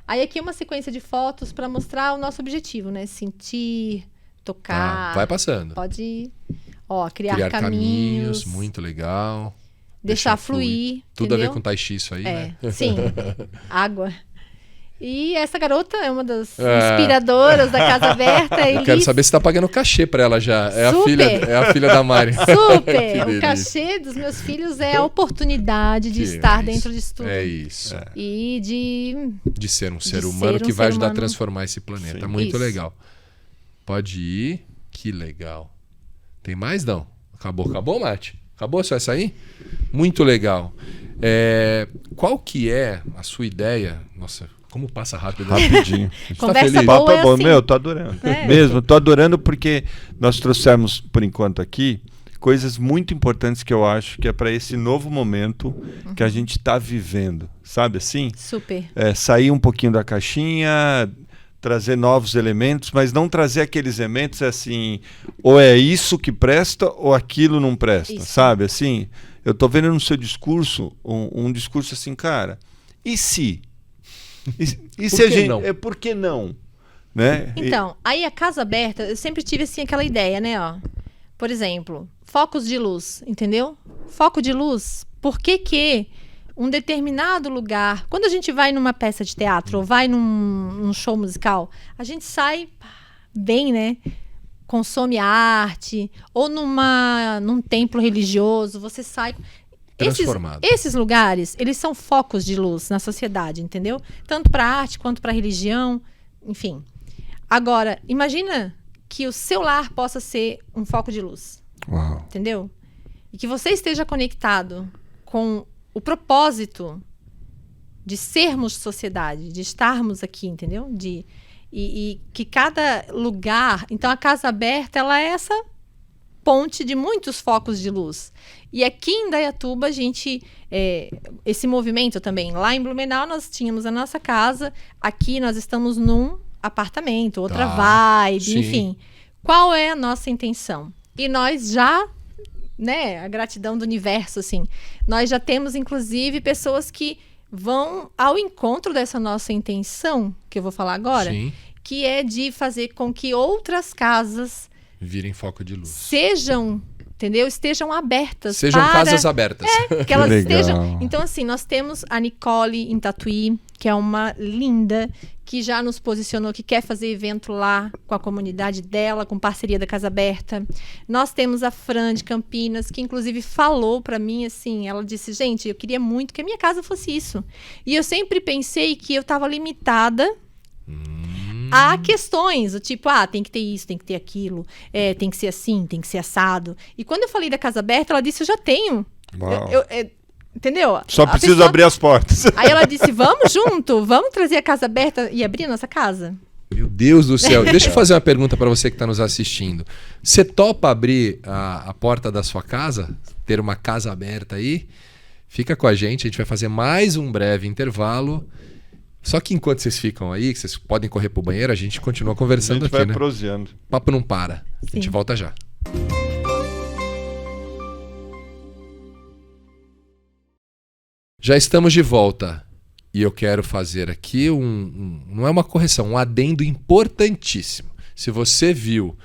Aí aqui uma sequência de fotos para mostrar o nosso objetivo, né? Sentir, tocar. Vai passando. Pode, criar caminhos. Muito legal. Deixar fluir. Tudo entendeu? a ver com Tai Chi isso aí, né? Sim. Água. E essa garota é uma das inspiradoras da Casa Aberta. Eu quero saber se tá pagando cachê pra ela já. É a filha da Mari. Super! O cachê dos meus filhos é a oportunidade de estar dentro disso tudo. É isso. E de ser um ser humano que vai ajudar a transformar esse planeta. Sim. Muito Isso. legal. Pode ir. Que legal. Tem mais, não? Acabou, Mate? Acabou só essa aí? Muito legal. Qual que é a sua ideia? Nossa, como passa rápido. Rapidinho. Conversa O boa papo é bom. assim. Meu, tô adorando. Mesmo, tô adorando porque nós trouxemos, por enquanto aqui, coisas muito importantes que eu acho que é para esse novo momento que a gente está vivendo. Sabe assim? Super. Sair um pouquinho da caixinha, trazer novos elementos, mas não trazer aqueles elementos assim, ou é isso que presta ou aquilo não presta, Isso. sabe? Assim, eu tô vendo no seu discurso um discurso assim, cara, e se? E se a gente... não? Por que não? Né? Então, aí a Casa Aberta, eu sempre tive assim aquela ideia, né? Por exemplo, focos de luz, entendeu? Foco de luz, por que um determinado lugar, quando a gente vai numa peça de teatro ou vai num show musical, a gente sai bem, né? Consome arte, ou num templo religioso, você sai... Transformado. Esses lugares, eles são focos de luz na sociedade, entendeu? Tanto para arte quanto para religião, enfim. Agora, imagina que o seu lar possa ser um foco de luz. Uau. Entendeu? E que você esteja conectado com o propósito de sermos sociedade, de estarmos aqui, entendeu? E que cada lugar... Então, a Casa Aberta, ela é essa ponte de muitos focos de luz. E aqui em Indaiatuba, a gente... esse movimento também. Lá em Blumenau, nós tínhamos a nossa casa. Aqui, nós estamos num apartamento, outra vibe, sim. enfim. Qual é a nossa intenção? E nós já... né, a gratidão do universo, assim. Nós já temos, inclusive, pessoas que vão ao encontro dessa nossa intenção, que eu vou falar agora, Sim. que é de fazer com que outras casas Virem foco de luz. sejam, entendeu? Estejam abertas. Sejam casas abertas. Que elas Legal. estejam. Então, assim, nós temos a Nicole em Tatuí, que é uma linda, que já nos posicionou, que quer fazer evento lá com a comunidade dela, com parceria da Casa Aberta. Nós temos a Fran de Campinas, que inclusive falou pra mim assim, ela disse, gente, eu queria muito que a minha casa fosse isso. E eu sempre pensei que eu tava limitada a questões, o tipo, tem que ter isso, tem que ter aquilo, tem que ser assim, tem que ser assado. E quando eu falei da Casa Aberta, ela disse, eu já tenho. Uau. Entendeu? Só A preciso pessoa- abrir as portas. Aí ela disse, vamos junto, vamos trazer a Casa Aberta e abrir a nossa casa. Meu Deus do céu. Deixa eu fazer uma pergunta para você que está nos assistindo. Você topa abrir a porta da sua casa? Ter uma casa aberta aí? Fica com a gente vai fazer mais um breve intervalo. Só que enquanto vocês ficam aí, que vocês podem correr pro banheiro, a gente continua A conversando gente aqui, vai né? proseando. Papo não para. A gente Sim. volta já. Já estamos de volta. E eu quero fazer aqui não é uma correção, um adendo importantíssimo. Se você viu,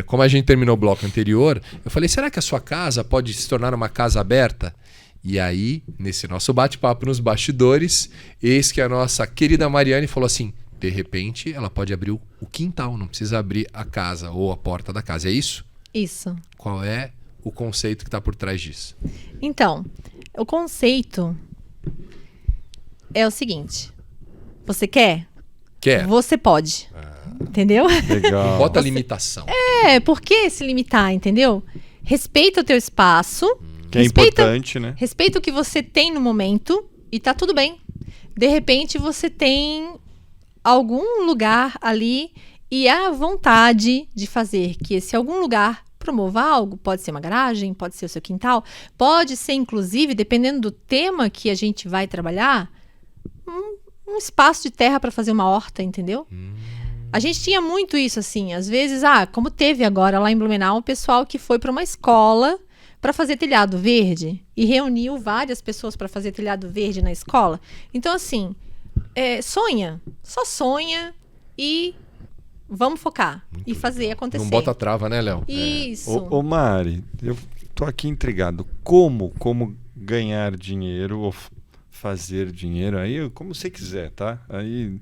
como a gente terminou o bloco anterior, eu falei, será que a sua casa pode se tornar uma casa aberta? E aí, nesse nosso bate-papo nos bastidores, eis que a nossa querida Mariane falou assim, de repente ela pode abrir o quintal, não precisa abrir a casa ou a porta da casa. É isso? Isso. Qual é o conceito que está por trás disso? Então, o conceito é o seguinte. Você quer? Quer? Você pode. Entendeu? Legal. Bota limitação. Por que se limitar, entendeu? Respeita o teu espaço. Que é importante, né? Respeita o que você tem no momento e tá tudo bem. De repente você tem algum lugar ali e a vontade de fazer que esse algum lugar promova algo. Pode ser uma garagem, pode ser o seu quintal, pode ser, inclusive, dependendo do tema que a gente vai trabalhar, um espaço de terra para fazer uma horta, entendeu? A gente tinha muito isso, assim, às vezes, como teve agora lá em Blumenau, o pessoal que foi para uma escola para fazer telhado verde e reuniu várias pessoas para fazer telhado verde na escola. Então, assim, sonha, só sonha e vamos focar e fazer acontecer. Não bota trava, né, Léo? Isso. Ô Mari, eu tô aqui intrigado. Como ganhar dinheiro ou fazer dinheiro? Aí, como você quiser, tá? Aí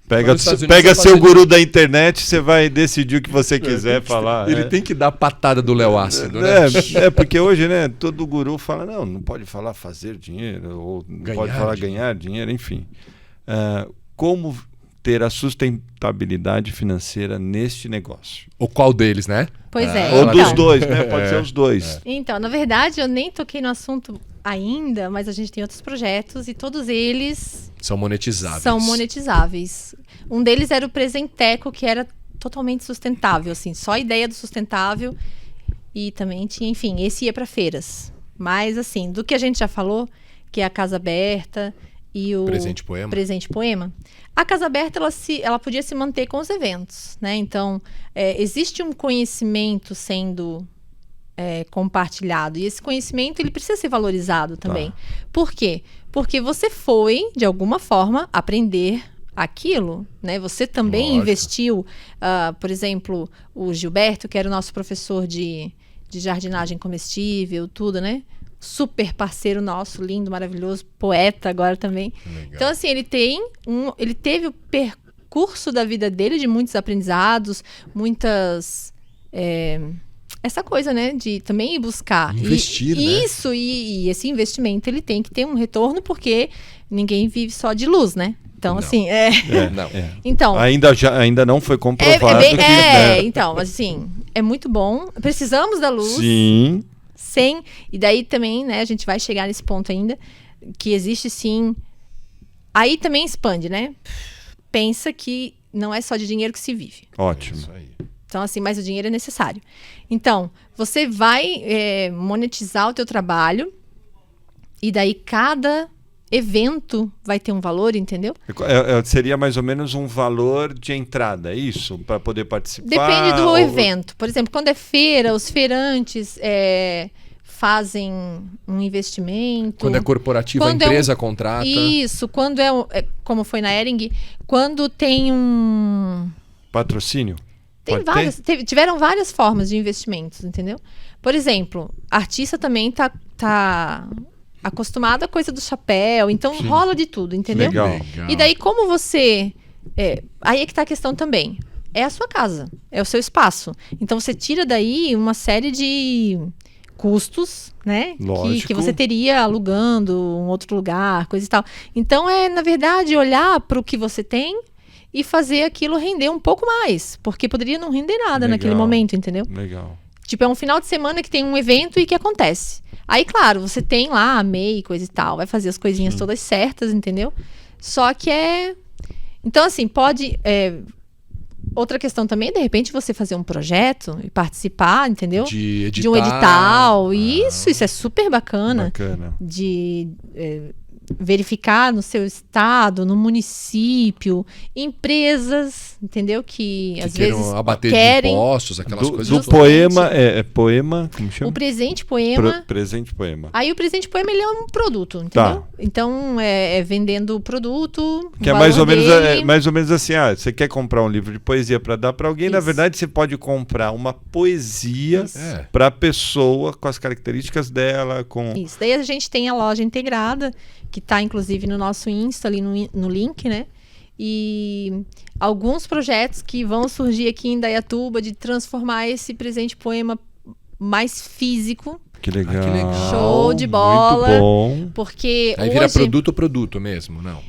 pega Nos Estados Unidos você seu pode- guru da internet, você vai decidir o que você quiser falar. Ele tem que dar patada do Léo ácido, né? Porque hoje, né, todo guru fala, não pode falar fazer dinheiro, ou não Ganhar pode falar dinheiro. ganhar dinheiro, enfim. Como ter a sustentabilidade financeira neste negócio? O qual deles, né? Pois é. Ou ela dos tem- dois, né? Pode ser os dois. Então, na verdade, eu nem toquei no assunto ainda, mas a gente tem outros projetos e todos eles São monetizáveis. são monetizáveis. Um deles era o Presenteco, que era totalmente sustentável, assim, só a ideia do sustentável. E também tinha, enfim, esse ia para feiras. Mas, assim, do que a gente já falou, que é a Casa Aberta e o Presente Poema. Presente Poema, a Casa Aberta ela podia se manter com os eventos, né? Então, existe um conhecimento sendo compartilhado. E esse conhecimento ele precisa ser valorizado também. Por quê? Porque você foi, de alguma forma, aprender aquilo, né? Você também Lógico. investiu, por exemplo, o Gilberto, que era o nosso professor de jardinagem comestível, tudo, né? Super parceiro nosso, lindo, maravilhoso, poeta agora também. Legal. Então, assim, ele teve o percurso da vida dele de muitos aprendizados, muitas... essa coisa, né? De também ir buscar. Investir, né? Isso, e esse investimento, ele tem que ter um retorno, porque ninguém vive só de luz, né? Então, Não. assim, Não. Então... Ainda não foi comprovado. Então, assim, é muito bom. Precisamos da luz. Sim. E daí também, né, a gente vai chegar nesse ponto ainda, que existe sim. Aí também expande, né? Pensa que não é só de dinheiro que se vive. Ótimo. Isso aí. Então, assim, mas o dinheiro é necessário. Então, você vai monetizar o teu trabalho e daí cada evento vai ter um valor, entendeu? Seria mais ou menos um valor de entrada, é isso? Para poder participar? Depende do evento. Por exemplo, quando é feira, os feirantes fazem um investimento. Quando é corporativo, a empresa contrata. Isso. Quando como foi na Hering, quando tem um... Patrocínio? Tiveram várias formas de investimentos, entendeu? Por exemplo, artista também tá acostumado à coisa do chapéu, então rola de tudo, entendeu? Legal. E daí como você... aí é que tá a questão também. É a sua casa, é o seu espaço. Então você tira daí uma série de custos, né? Que você teria alugando um outro lugar, coisa e tal. Então na verdade, olhar para o que você tem e fazer aquilo render um pouco mais. Porque poderia não render nada naquele momento, entendeu? Legal. Tipo, é um final de semana que tem um evento e que acontece. Aí, claro, você tem lá a MEI, coisa e tal, vai fazer as coisinhas todas certas, entendeu? Só que Então, assim, pode... Outra questão também, de repente, você fazer um projeto e participar, entendeu? De um edital. Isso é super bacana. De verificar no seu estado, no município, empresas, entendeu? Que às vezes abater querem... de impostos, aquelas coisas. Do poema, poema, como chama? O presente poema. Presente poema. Aí o presente poema, ele é um produto, entendeu? Então, vendendo o produto, que é mais ou menos assim, você quer comprar um livro de poesia para dar para alguém, na verdade você pode comprar uma poesia para a pessoa, com as características dela, com... Isso, daí a gente tem a loja integrada, que está inclusive no nosso Insta, ali no link, né? E alguns projetos que vão surgir aqui em Indaiatuba de transformar esse presente poema mais físico. Que legal. Que legal. Show de bola. Muito bom. Porque aí vira produto mesmo, não?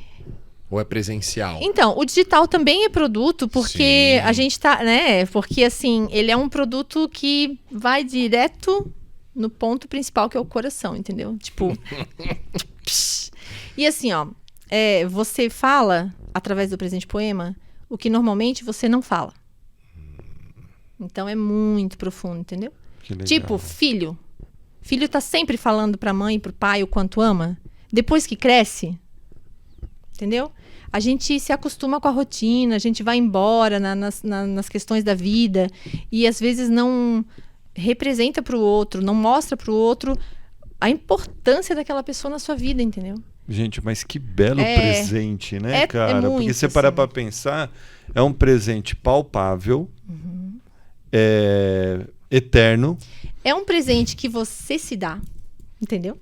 Ou é presencial? Então, o digital também é produto, porque a gente tá, né? Porque assim, ele é um produto que vai direto no ponto principal, que é o coração, entendeu? Tipo... E assim, ó, você fala, através do presente poema, o que normalmente você não fala. Então é muito profundo, entendeu? Tipo, filho. Filho tá sempre falando pra mãe e pro pai o quanto ama. Depois que cresce, entendeu? A gente se acostuma com a rotina, a gente vai embora nas questões da vida e às vezes não representa pro outro, não mostra pro outro a importância daquela pessoa na sua vida, entendeu? Gente, mas que belo presente, né, cara? Muito, porque você parar pra pensar, é um presente palpável, eterno. É um presente que você se dá, entendeu?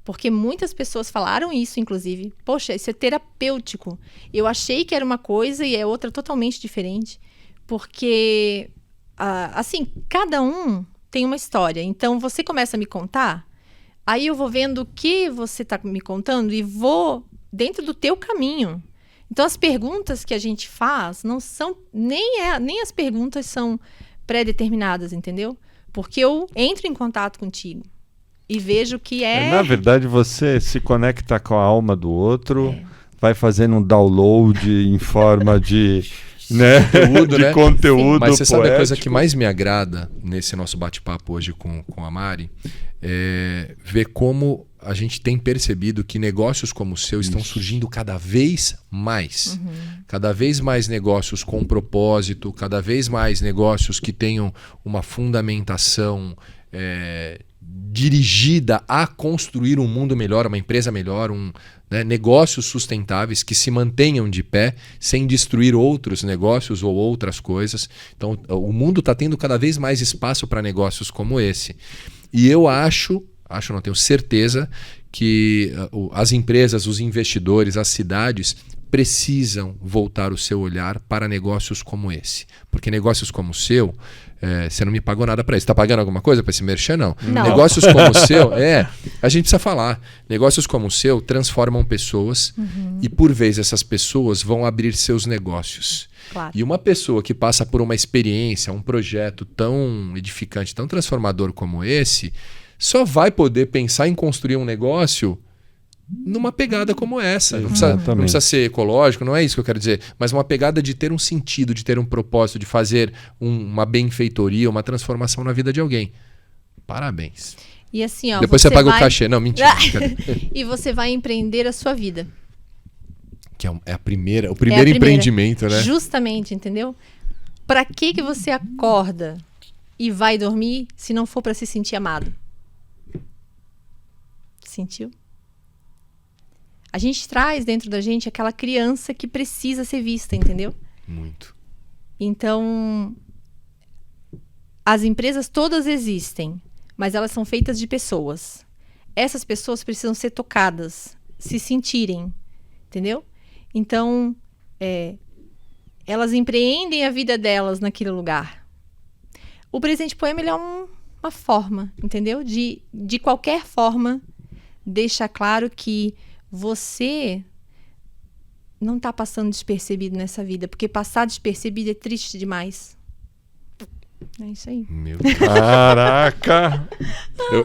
Porque muitas pessoas falaram isso, inclusive. Poxa, isso é terapêutico. Eu achei que era uma coisa e é outra totalmente diferente. Porque, assim, cada um tem uma história. Então, você começa a me contar... Aí eu vou vendo o que você está me contando e vou dentro do teu caminho. Então, as perguntas que a gente faz não são... Nem as perguntas são pré-determinadas, entendeu? Porque eu entro em contato contigo e vejo que na verdade, você se conecta com a alma do outro, vai fazendo um download em forma de... conteúdo. Mas você sabe a coisa que mais me agrada nesse nosso bate-papo hoje com a Mari? É ver como a gente tem percebido que negócios como o seu estão surgindo cada vez mais. Cada vez mais negócios com propósito, cada vez mais negócios que tenham uma fundamentação dirigida a construir um mundo melhor, uma empresa melhor, negócios sustentáveis que se mantenham de pé sem destruir outros negócios ou outras coisas. Então, o mundo está tendo cada vez mais espaço para negócios como esse. E eu não tenho certeza que as empresas, os investidores, as cidades precisam voltar o seu olhar para negócios como esse. Porque negócios como o seu, você não me pagou nada para isso. Está pagando alguma coisa para esse merchan? Não. Negócios como o seu, a gente precisa falar. Negócios como o seu transformam pessoas e por vezes essas pessoas vão abrir seus negócios. Claro. E uma pessoa que passa por uma experiência, um projeto tão edificante, tão transformador como esse, só vai poder pensar em construir um negócio numa pegada como essa. Não precisa ser ecológico, não é isso que eu quero dizer, mas uma pegada de ter um sentido, de ter um propósito, de fazer uma benfeitoria, uma transformação na vida de alguém. Parabéns. E assim, ó, depois você paga o cachê. Não, mentira. E você vai empreender a sua vida. Que é o primeiro empreendimento, né? Justamente, entendeu? Pra que você acorda e vai dormir se não for pra se sentir amado? Sentiu? A gente traz dentro da gente aquela criança que precisa ser vista, entendeu? Muito. Então, as empresas todas existem, mas elas são feitas de pessoas. Essas pessoas precisam ser tocadas, se sentirem, entendeu? Então, elas empreendem a vida delas naquele lugar. O Presente Poema, ele é uma forma, entendeu? De qualquer forma, deixar claro que você não está passando despercebido nessa vida, porque passar despercebido é triste demais. É isso aí. Meu Deus. Caraca!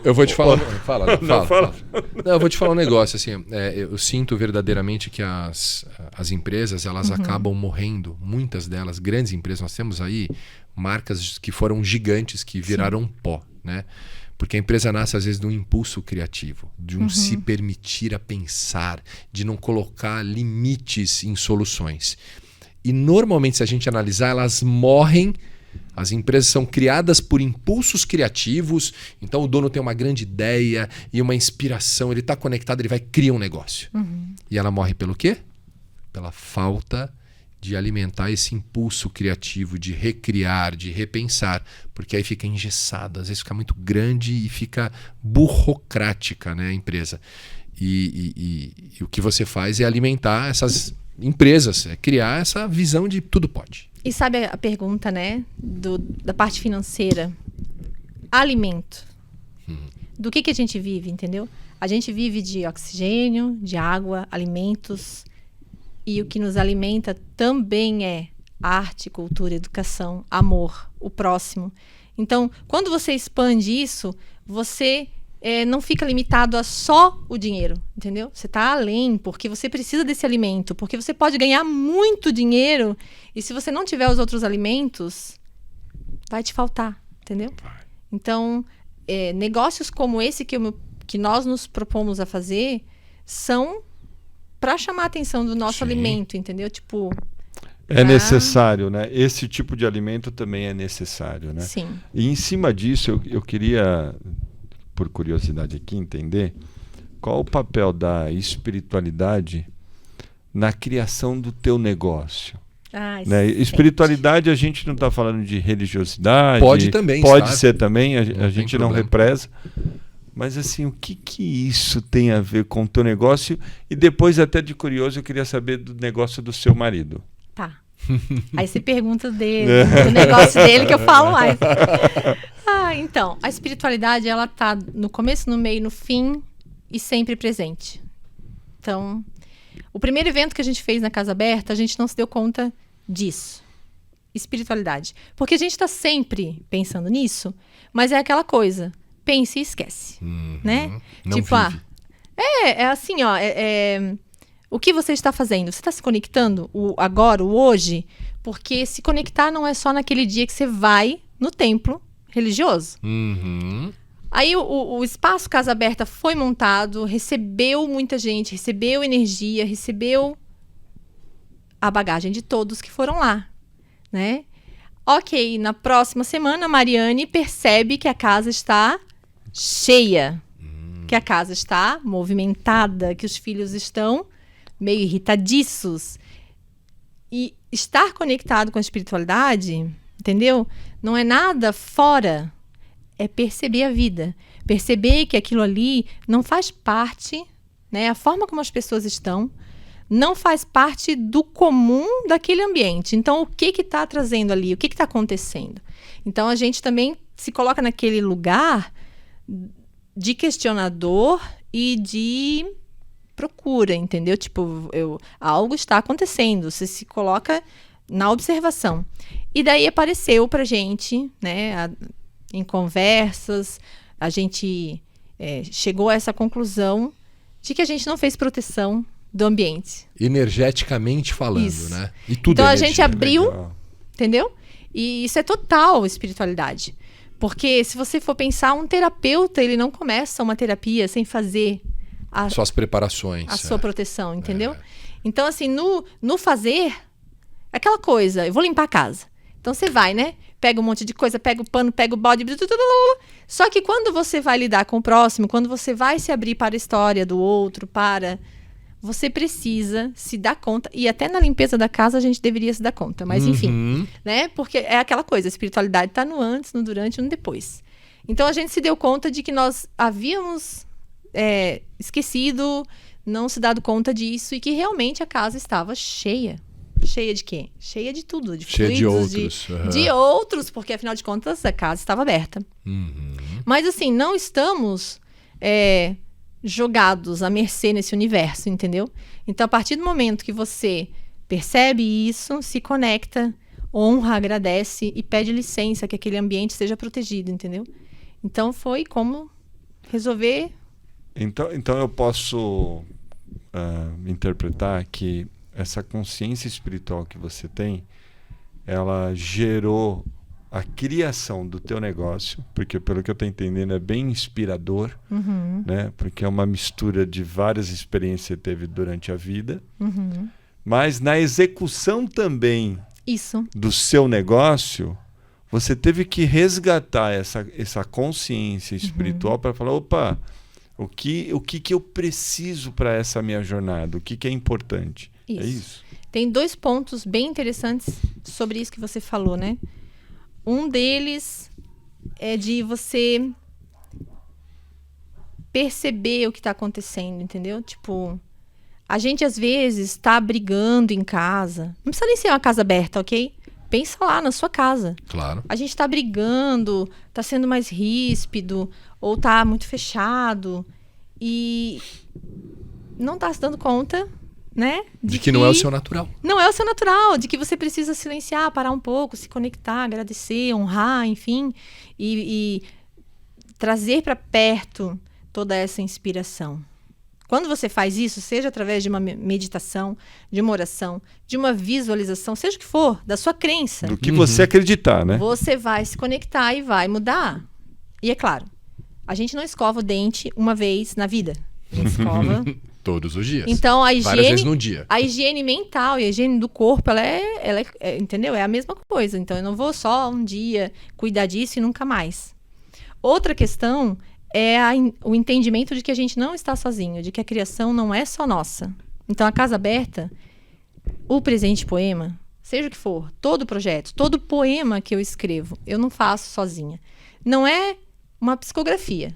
Eu vou te falar. Fala. Não, eu vou te falar um negócio. Assim, eu sinto verdadeiramente que as empresas elas acabam morrendo. Muitas delas, grandes empresas, nós temos aí marcas que foram gigantes, que viraram pó, né? Porque a empresa nasce às vezes de um impulso criativo, de um se permitir a pensar, de não colocar limites em soluções. E normalmente, se a gente analisar, elas morrem. As empresas são criadas por impulsos criativos, então o dono tem uma grande ideia e uma inspiração, ele está conectado, ele vai criar um negócio. E ela morre pelo quê? Pela falta de alimentar esse impulso criativo, de recriar, de repensar, porque aí fica engessado, às vezes fica muito grande e fica burocrática, né, a empresa. E o que você faz é alimentar essas empresas, é criar essa visão de tudo pode. E sabe a pergunta, né, da parte financeira? Alimento. Do que a gente vive, entendeu? A gente vive de oxigênio, de água, alimentos. E o que nos alimenta também é arte, cultura, educação, amor, o próximo. Então, quando você expande isso, você não fica limitado a só o dinheiro, entendeu? Você está além, porque você precisa desse alimento, porque você pode ganhar muito dinheiro e se você não tiver os outros alimentos, vai te faltar, entendeu? Então, negócios como esse que nós nos propomos a fazer são para chamar a atenção do nosso alimento, entendeu? Tipo... É necessário, né? Esse tipo de alimento também é necessário, né? Sim. E em cima disso, eu queria, por curiosidade aqui, entender qual o papel da espiritualidade na criação do teu negócio. Né? Espiritualidade, a gente não está falando de religiosidade. Pode também, pode ser também, a gente não problema. Represa. Mas assim, o que isso tem a ver com o teu negócio? E depois, até de curioso, eu queria saber do negócio do seu marido. Tá. Aí você pergunta dele, do negócio dele que eu falo mais. Então, a espiritualidade, ela tá no começo, no meio, no fim e sempre presente. Então, o primeiro evento que a gente fez na Casa Aberta, a gente não se deu conta disso. Espiritualidade. Porque a gente está sempre pensando nisso, mas é aquela coisa, pense e esquece. Né? Não tipo, vive. É assim, ó, o que você está fazendo? Você está se conectando o agora, o hoje? Porque se conectar não é só naquele dia que você vai no templo religioso. Aí o espaço Casa Aberta foi montado, recebeu muita gente, recebeu energia, recebeu a bagagem de todos que foram lá, né? Ok, na próxima semana a Mariane percebe que a casa está cheia, que a casa está movimentada, que os filhos estão meio irritadiços. E estar conectado com a espiritualidade, entendeu? Não é nada fora, é perceber a vida. Perceber que aquilo ali não faz parte, né? A forma como as pessoas estão não faz parte do comum daquele ambiente. Então, o que está trazendo ali? O que está acontecendo? Então, a gente também se coloca naquele lugar de questionador e de procura, entendeu? Tipo, algo está acontecendo. Você se coloca na observação. E daí apareceu pra gente, né, em conversas, a gente chegou a essa conclusão de que a gente não fez proteção do ambiente. Energeticamente falando, Isso. né? E tudo Então é a energia, gente abriu, Legal. entendeu? E isso é total espiritualidade. Porque se você for pensar, um terapeuta, ele não começa uma terapia sem fazer Suas preparações. a sua proteção, entendeu? Então, assim, no fazer, é aquela coisa, eu vou limpar a casa. Então você vai, né? Pega um monte de coisa, pega o pano, pega o balde, só que quando você vai lidar com o próximo, quando você vai se abrir para a história do outro, você precisa se dar conta, e até na limpeza da casa a gente deveria se dar conta, mas enfim, né? Porque é aquela coisa, a espiritualidade está no antes, no durante e no depois. Então a gente se deu conta de que nós havíamos esquecido, não se dado conta disso, e que realmente a casa estava cheia. Cheia de quê? Cheia de tudo, de Cheia de fluidos, outros. de outros, porque afinal de contas a casa estava aberta. Mas assim, não estamos jogados à mercê nesse universo, entendeu? Então, a partir do momento que você percebe isso, se conecta, honra, agradece e pede licença que aquele ambiente seja protegido, entendeu? Então, foi como resolver. Então eu posso interpretar que essa consciência espiritual que você tem, ela gerou a criação do teu negócio, porque pelo que eu estou entendendo é bem inspirador, né? Porque é uma mistura de várias experiências que você teve durante a vida, mas na execução também do seu negócio, você teve que resgatar essa consciência espiritual para falar, opa, o que eu preciso para essa minha jornada, o que é importante. Isso. É isso? Tem 2 pontos bem interessantes sobre isso que você falou, né? Um deles é de você perceber o que está acontecendo, entendeu? Tipo, a gente às vezes está brigando em casa. Não precisa nem ser uma casa aberta, ok? Pensa lá na sua casa. Claro. A gente está brigando, está sendo mais ríspido, ou está muito fechado. E não está se dando conta, né? De que não é o seu natural. Não é o seu natural, de que você precisa silenciar, parar um pouco, se conectar, agradecer, honrar, enfim, e trazer para perto toda essa inspiração. Quando você faz isso, seja através de uma meditação, de uma oração, de uma visualização, seja o que for, da sua crença. Do que você acreditar, né? Você vai se conectar e vai mudar. E é claro, a gente não escova o dente uma vez na vida. A gente escova todos os dias. Então, várias vezes no dia. A higiene mental e a higiene do corpo, ela entendeu? É a mesma coisa. Então, eu não vou só um dia cuidar disso e nunca mais. Outra questão é o entendimento de que a gente não está sozinho, de que a criação não é só nossa. Então, a Casa Aberta, o Presente Poema, seja o que for, todo projeto, todo poema que eu escrevo, eu não faço sozinha. Não é uma psicografia.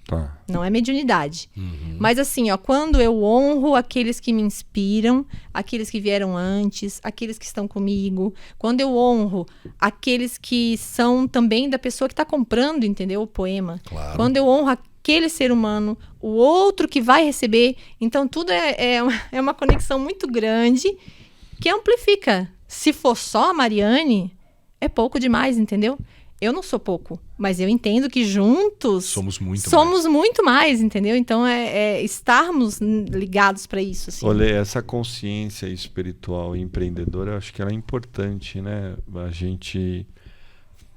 Tá. Não é mediunidade. Mas assim, ó, quando eu honro aqueles que me inspiram, aqueles que vieram antes, aqueles que estão comigo, quando eu honro aqueles que são também da pessoa que está comprando, entendeu? O poema. Claro. Quando eu honro aquele ser humano, o outro que vai receber. Então, tudo é uma conexão muito grande que amplifica. Se for só a Mariane, é pouco demais, entendeu? Eu não sou pouco, mas eu entendo que juntos somos muito mais, entendeu? Então estarmos ligados para isso. Assim. Olha, essa consciência espiritual e empreendedora, eu acho que ela é importante, né? A gente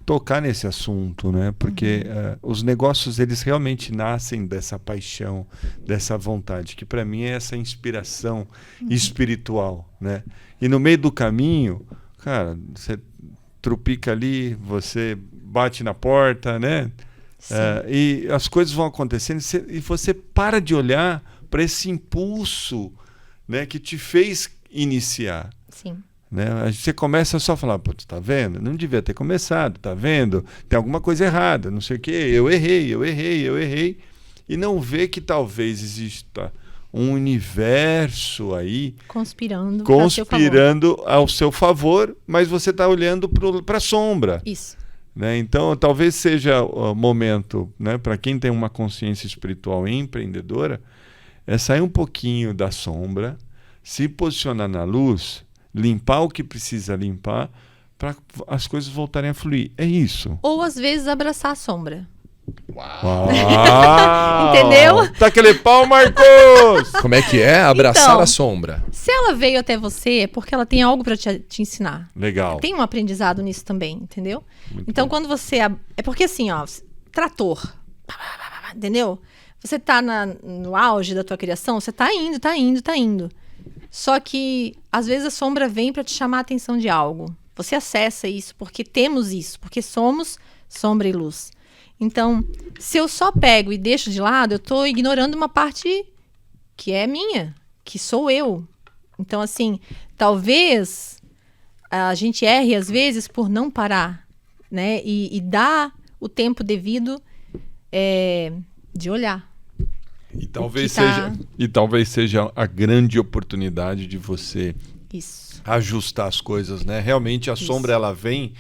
tocar nesse assunto, né? Porque os negócios, eles realmente nascem dessa paixão, dessa vontade, que para mim é essa inspiração espiritual, né? E no meio do caminho, cara, você trupica ali, você bate na porta, né? E as coisas vão acontecendo e você para de olhar para esse impulso, né, que te fez iniciar. Sim. Né? Você começa só a falar, pô, tá vendo? Não devia ter começado, tá vendo? Tem alguma coisa errada, não sei o quê. Eu errei. E não vê que talvez exista um universo aí conspirando ao seu favor, mas você está olhando para a sombra. Isso. Né? Então, talvez seja o momento, né, para quem tem uma consciência espiritual e empreendedora, é sair um pouquinho da sombra, se posicionar na luz, limpar o que precisa limpar, para as coisas voltarem a fluir. É isso. Ou, às vezes, abraçar a sombra. Uau! Entendeu? Tá aquele pau, Marcos! Como é que é? Abraçar Então, a sombra. Se ela veio até você, é porque ela tem algo para te ensinar. Legal. Tem um aprendizado nisso também, entendeu? Muito então, bom. quando você... É porque assim, ó, trator, entendeu? Você tá no auge da tua criação, você tá indo. Só que, às vezes, a sombra vem para te chamar a atenção de algo. Você acessa isso, porque temos isso, porque somos sombra e luz. Então, se eu só pego e deixo de lado, eu tô ignorando uma parte que é minha, que sou eu. Então, assim, talvez a gente erre, às vezes, por não parar, né? E dar o tempo devido de olhar. E talvez seja a grande oportunidade de você ajustar as coisas, né? Realmente a sombra ela vem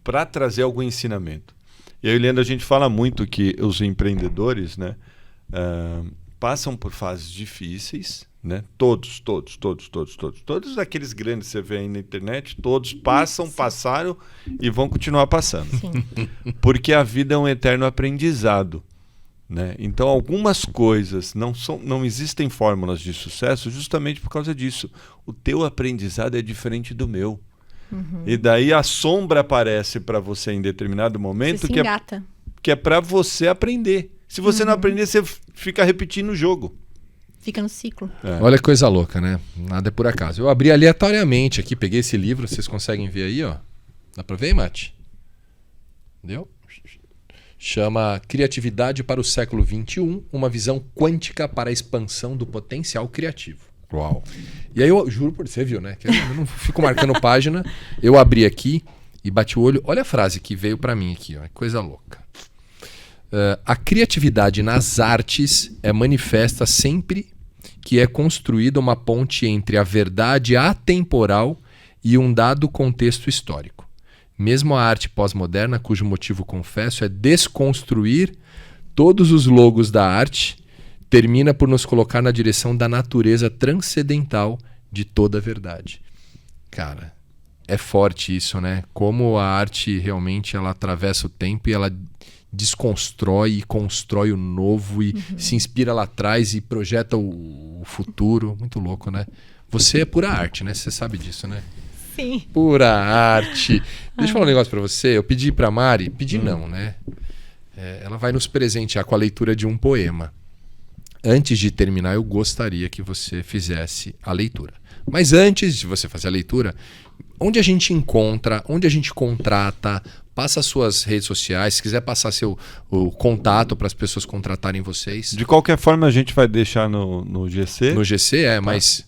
para trazer algum ensinamento. E aí, Leandro, a gente fala muito que os empreendedores, né, passam por fases difíceis, né? Todos aqueles grandes que você vê aí na internet, todos passaram e vão continuar passando. Sim. Porque a vida é um eterno aprendizado. Né? Então algumas coisas não existem fórmulas de sucesso justamente por causa disso. O teu aprendizado é diferente do meu. E daí a sombra aparece para você em determinado momento que é para você aprender. Se você não aprender, você fica repetindo o jogo. Fica no ciclo. Olha que coisa louca, né? Nada é por acaso. Eu abri aleatoriamente aqui, peguei esse livro, vocês conseguem ver aí, ó. Dá para ver, Mate? Entendeu? Chama Criatividade para o século XXI, uma visão quântica para a expansão do potencial criativo. Uau. E aí eu juro por você, viu, né? Que eu não fico marcando página. Eu abri aqui e bati o olho. Olha a frase que veio para mim aqui, ó. Coisa louca. A criatividade nas artes é manifesta sempre que é construída uma ponte entre a verdade atemporal e um dado contexto histórico. Mesmo a arte pós-moderna, cujo motivo, confesso, é desconstruir todos os logos da arte, termina por nos colocar na direção da natureza transcendental de toda a verdade. Cara, é forte isso, né? Como a arte realmente ela atravessa o tempo e ela desconstrói e constrói o novo e se inspira lá atrás e projeta o futuro. Muito louco, né? Você é pura arte, né? Você sabe disso, né? Sim. Pura arte. Deixa eu falar um negócio pra você. Eu pedi pra Mari, não, né? Ela vai nos presentear com a leitura de um poema. Antes de terminar, eu gostaria que você fizesse a leitura. Mas antes de você fazer a leitura, onde a gente encontra, onde a gente contrata, passa as suas redes sociais, se quiser passar o contato para as pessoas contratarem vocês. De qualquer forma, a gente vai deixar no GC. No GC, mas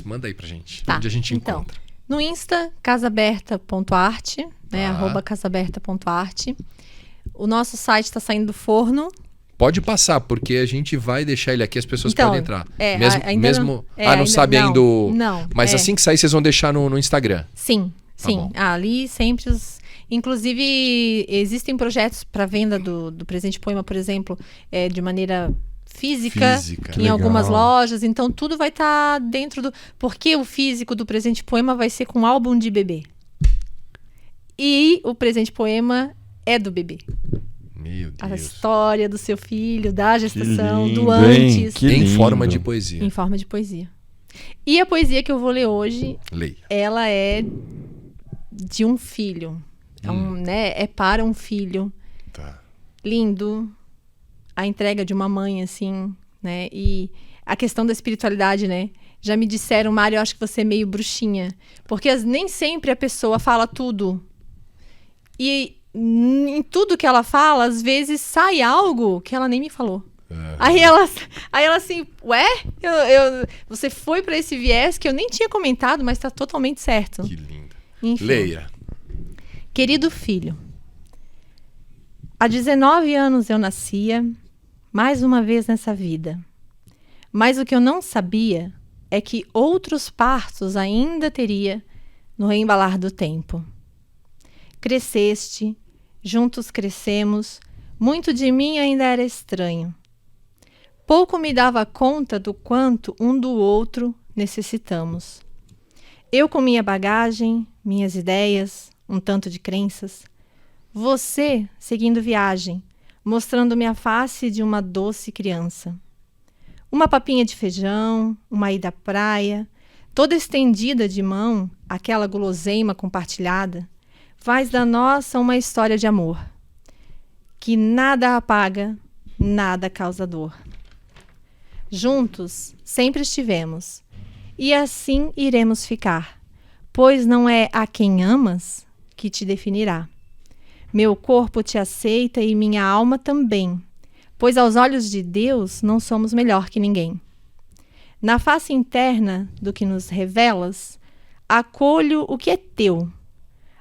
manda aí pra gente. Onde a gente encontra. No Insta, casaberta.arte, né? @casaberta.arte. O nosso site está saindo do forno. Pode passar, porque a gente vai deixar ele aqui, as pessoas podem entrar. Não sabe ainda. Não. Mas assim que sair, vocês vão deixar no Instagram. Sim. Ali sempre inclusive, existem projetos para venda do presente poema, por exemplo, de maneira física em algumas lojas. Então, tudo vai estar dentro do... Porque o físico do presente poema vai ser com álbum de bebê. E o presente poema é do bebê. Meu Deus. A história do seu filho, da gestação, lindo, do antes. Em forma de poesia. Em forma de poesia. E a poesia que eu vou ler hoje, Leia. Ela é de um filho. É para um filho. Tá. Lindo. A entrega de uma mãe, assim, né? E a questão da espiritualidade, né? Já me disseram, Mário, eu acho que você é meio bruxinha. Porque nem sempre a pessoa fala tudo. E em tudo que ela fala, às vezes sai algo que ela nem me falou. Aí ela assim, você foi para esse viés que eu nem tinha comentado, mas tá totalmente certo. Que lindo. Enfim. Leia. Querido filho, há 19 anos eu nascia, mais uma vez nessa vida. Mas o que eu não sabia é que outros partos ainda teria no reembalar do tempo. Cresceste, juntos crescemos, muito de mim ainda era estranho. Pouco me dava conta do quanto um do outro necessitamos. Eu com minha bagagem, minhas ideias, um tanto de crenças. Você seguindo viagem, mostrando-me a face de uma doce criança. Uma papinha de feijão, uma ida à praia, toda estendida de mão, aquela guloseima compartilhada, faz da nossa uma história de amor, que nada apaga, nada causa dor. Juntos sempre estivemos, e assim iremos ficar, pois não é a quem amas que te definirá. Meu corpo te aceita e minha alma também, pois aos olhos de Deus não somos melhor que ninguém. Na face interna do que nos revelas, acolho o que é teu.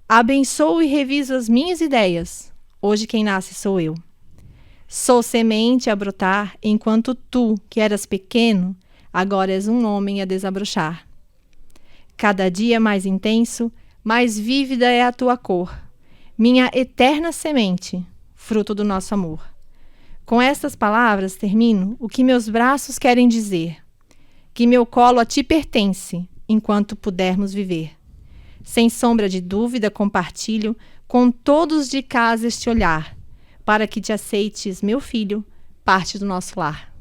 Abençoo e reviso as minhas ideias. Hoje quem nasce sou eu. Sou semente a brotar, enquanto tu, que eras pequeno, agora és um homem a desabrochar. Cada dia mais intenso, mais vívida é a tua cor. Minha eterna semente, fruto do nosso amor. Com estas palavras termino o que meus braços querem dizer. Que meu colo a ti pertence, enquanto pudermos viver. Sem sombra de dúvida compartilho com todos de casa este olhar, para que te aceites, meu filho, parte do nosso lar.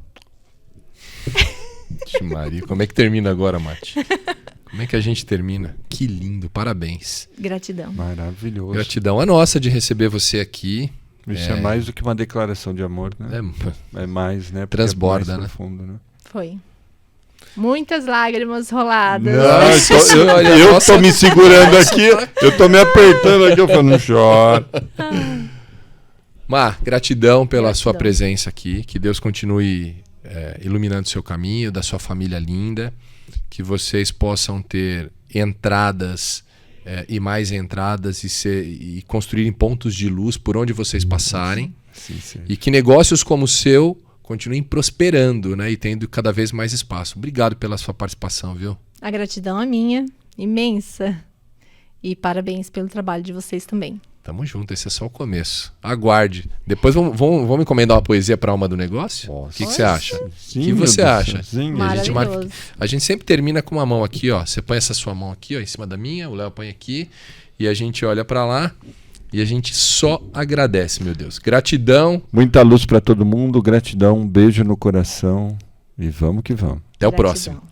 Maria, como é que termina agora, Mati? Como é que a gente termina? Que lindo, parabéns. Gratidão. Maravilhoso. Gratidão a nossa de receber você aqui. Isso é mais do que uma declaração de amor, né? É mais, né? Porque transborda, é mais né? profundo, né? Foi. Muitas lágrimas roladas. Eu tô me segurando aqui, eu tô me apertando aqui, eu falo, não chora. Mar, gratidão pela sua presença aqui. Que Deus continue iluminando o seu caminho, da sua família linda. Que vocês possam ter entradas e mais entradas e construírem pontos de luz por onde vocês passarem. Sim. E que negócios como o seu continuem prosperando, né, e tendo cada vez mais espaço. Obrigado pela sua participação, viu? A gratidão é minha, imensa. E parabéns pelo trabalho de vocês também. Tamo junto, esse é só o começo. Aguarde. Depois vamos encomendar uma poesia para a alma do negócio? O que você acha? O que você acha? Sim, A gente sempre termina com uma mão aqui, ó. Você põe essa sua mão aqui, ó, em cima da minha, o Léo põe aqui, e a gente olha para lá e a gente só agradece, meu Deus. Gratidão. Muita luz para todo mundo, gratidão, um beijo no coração e vamos que vamos. Até o próximo.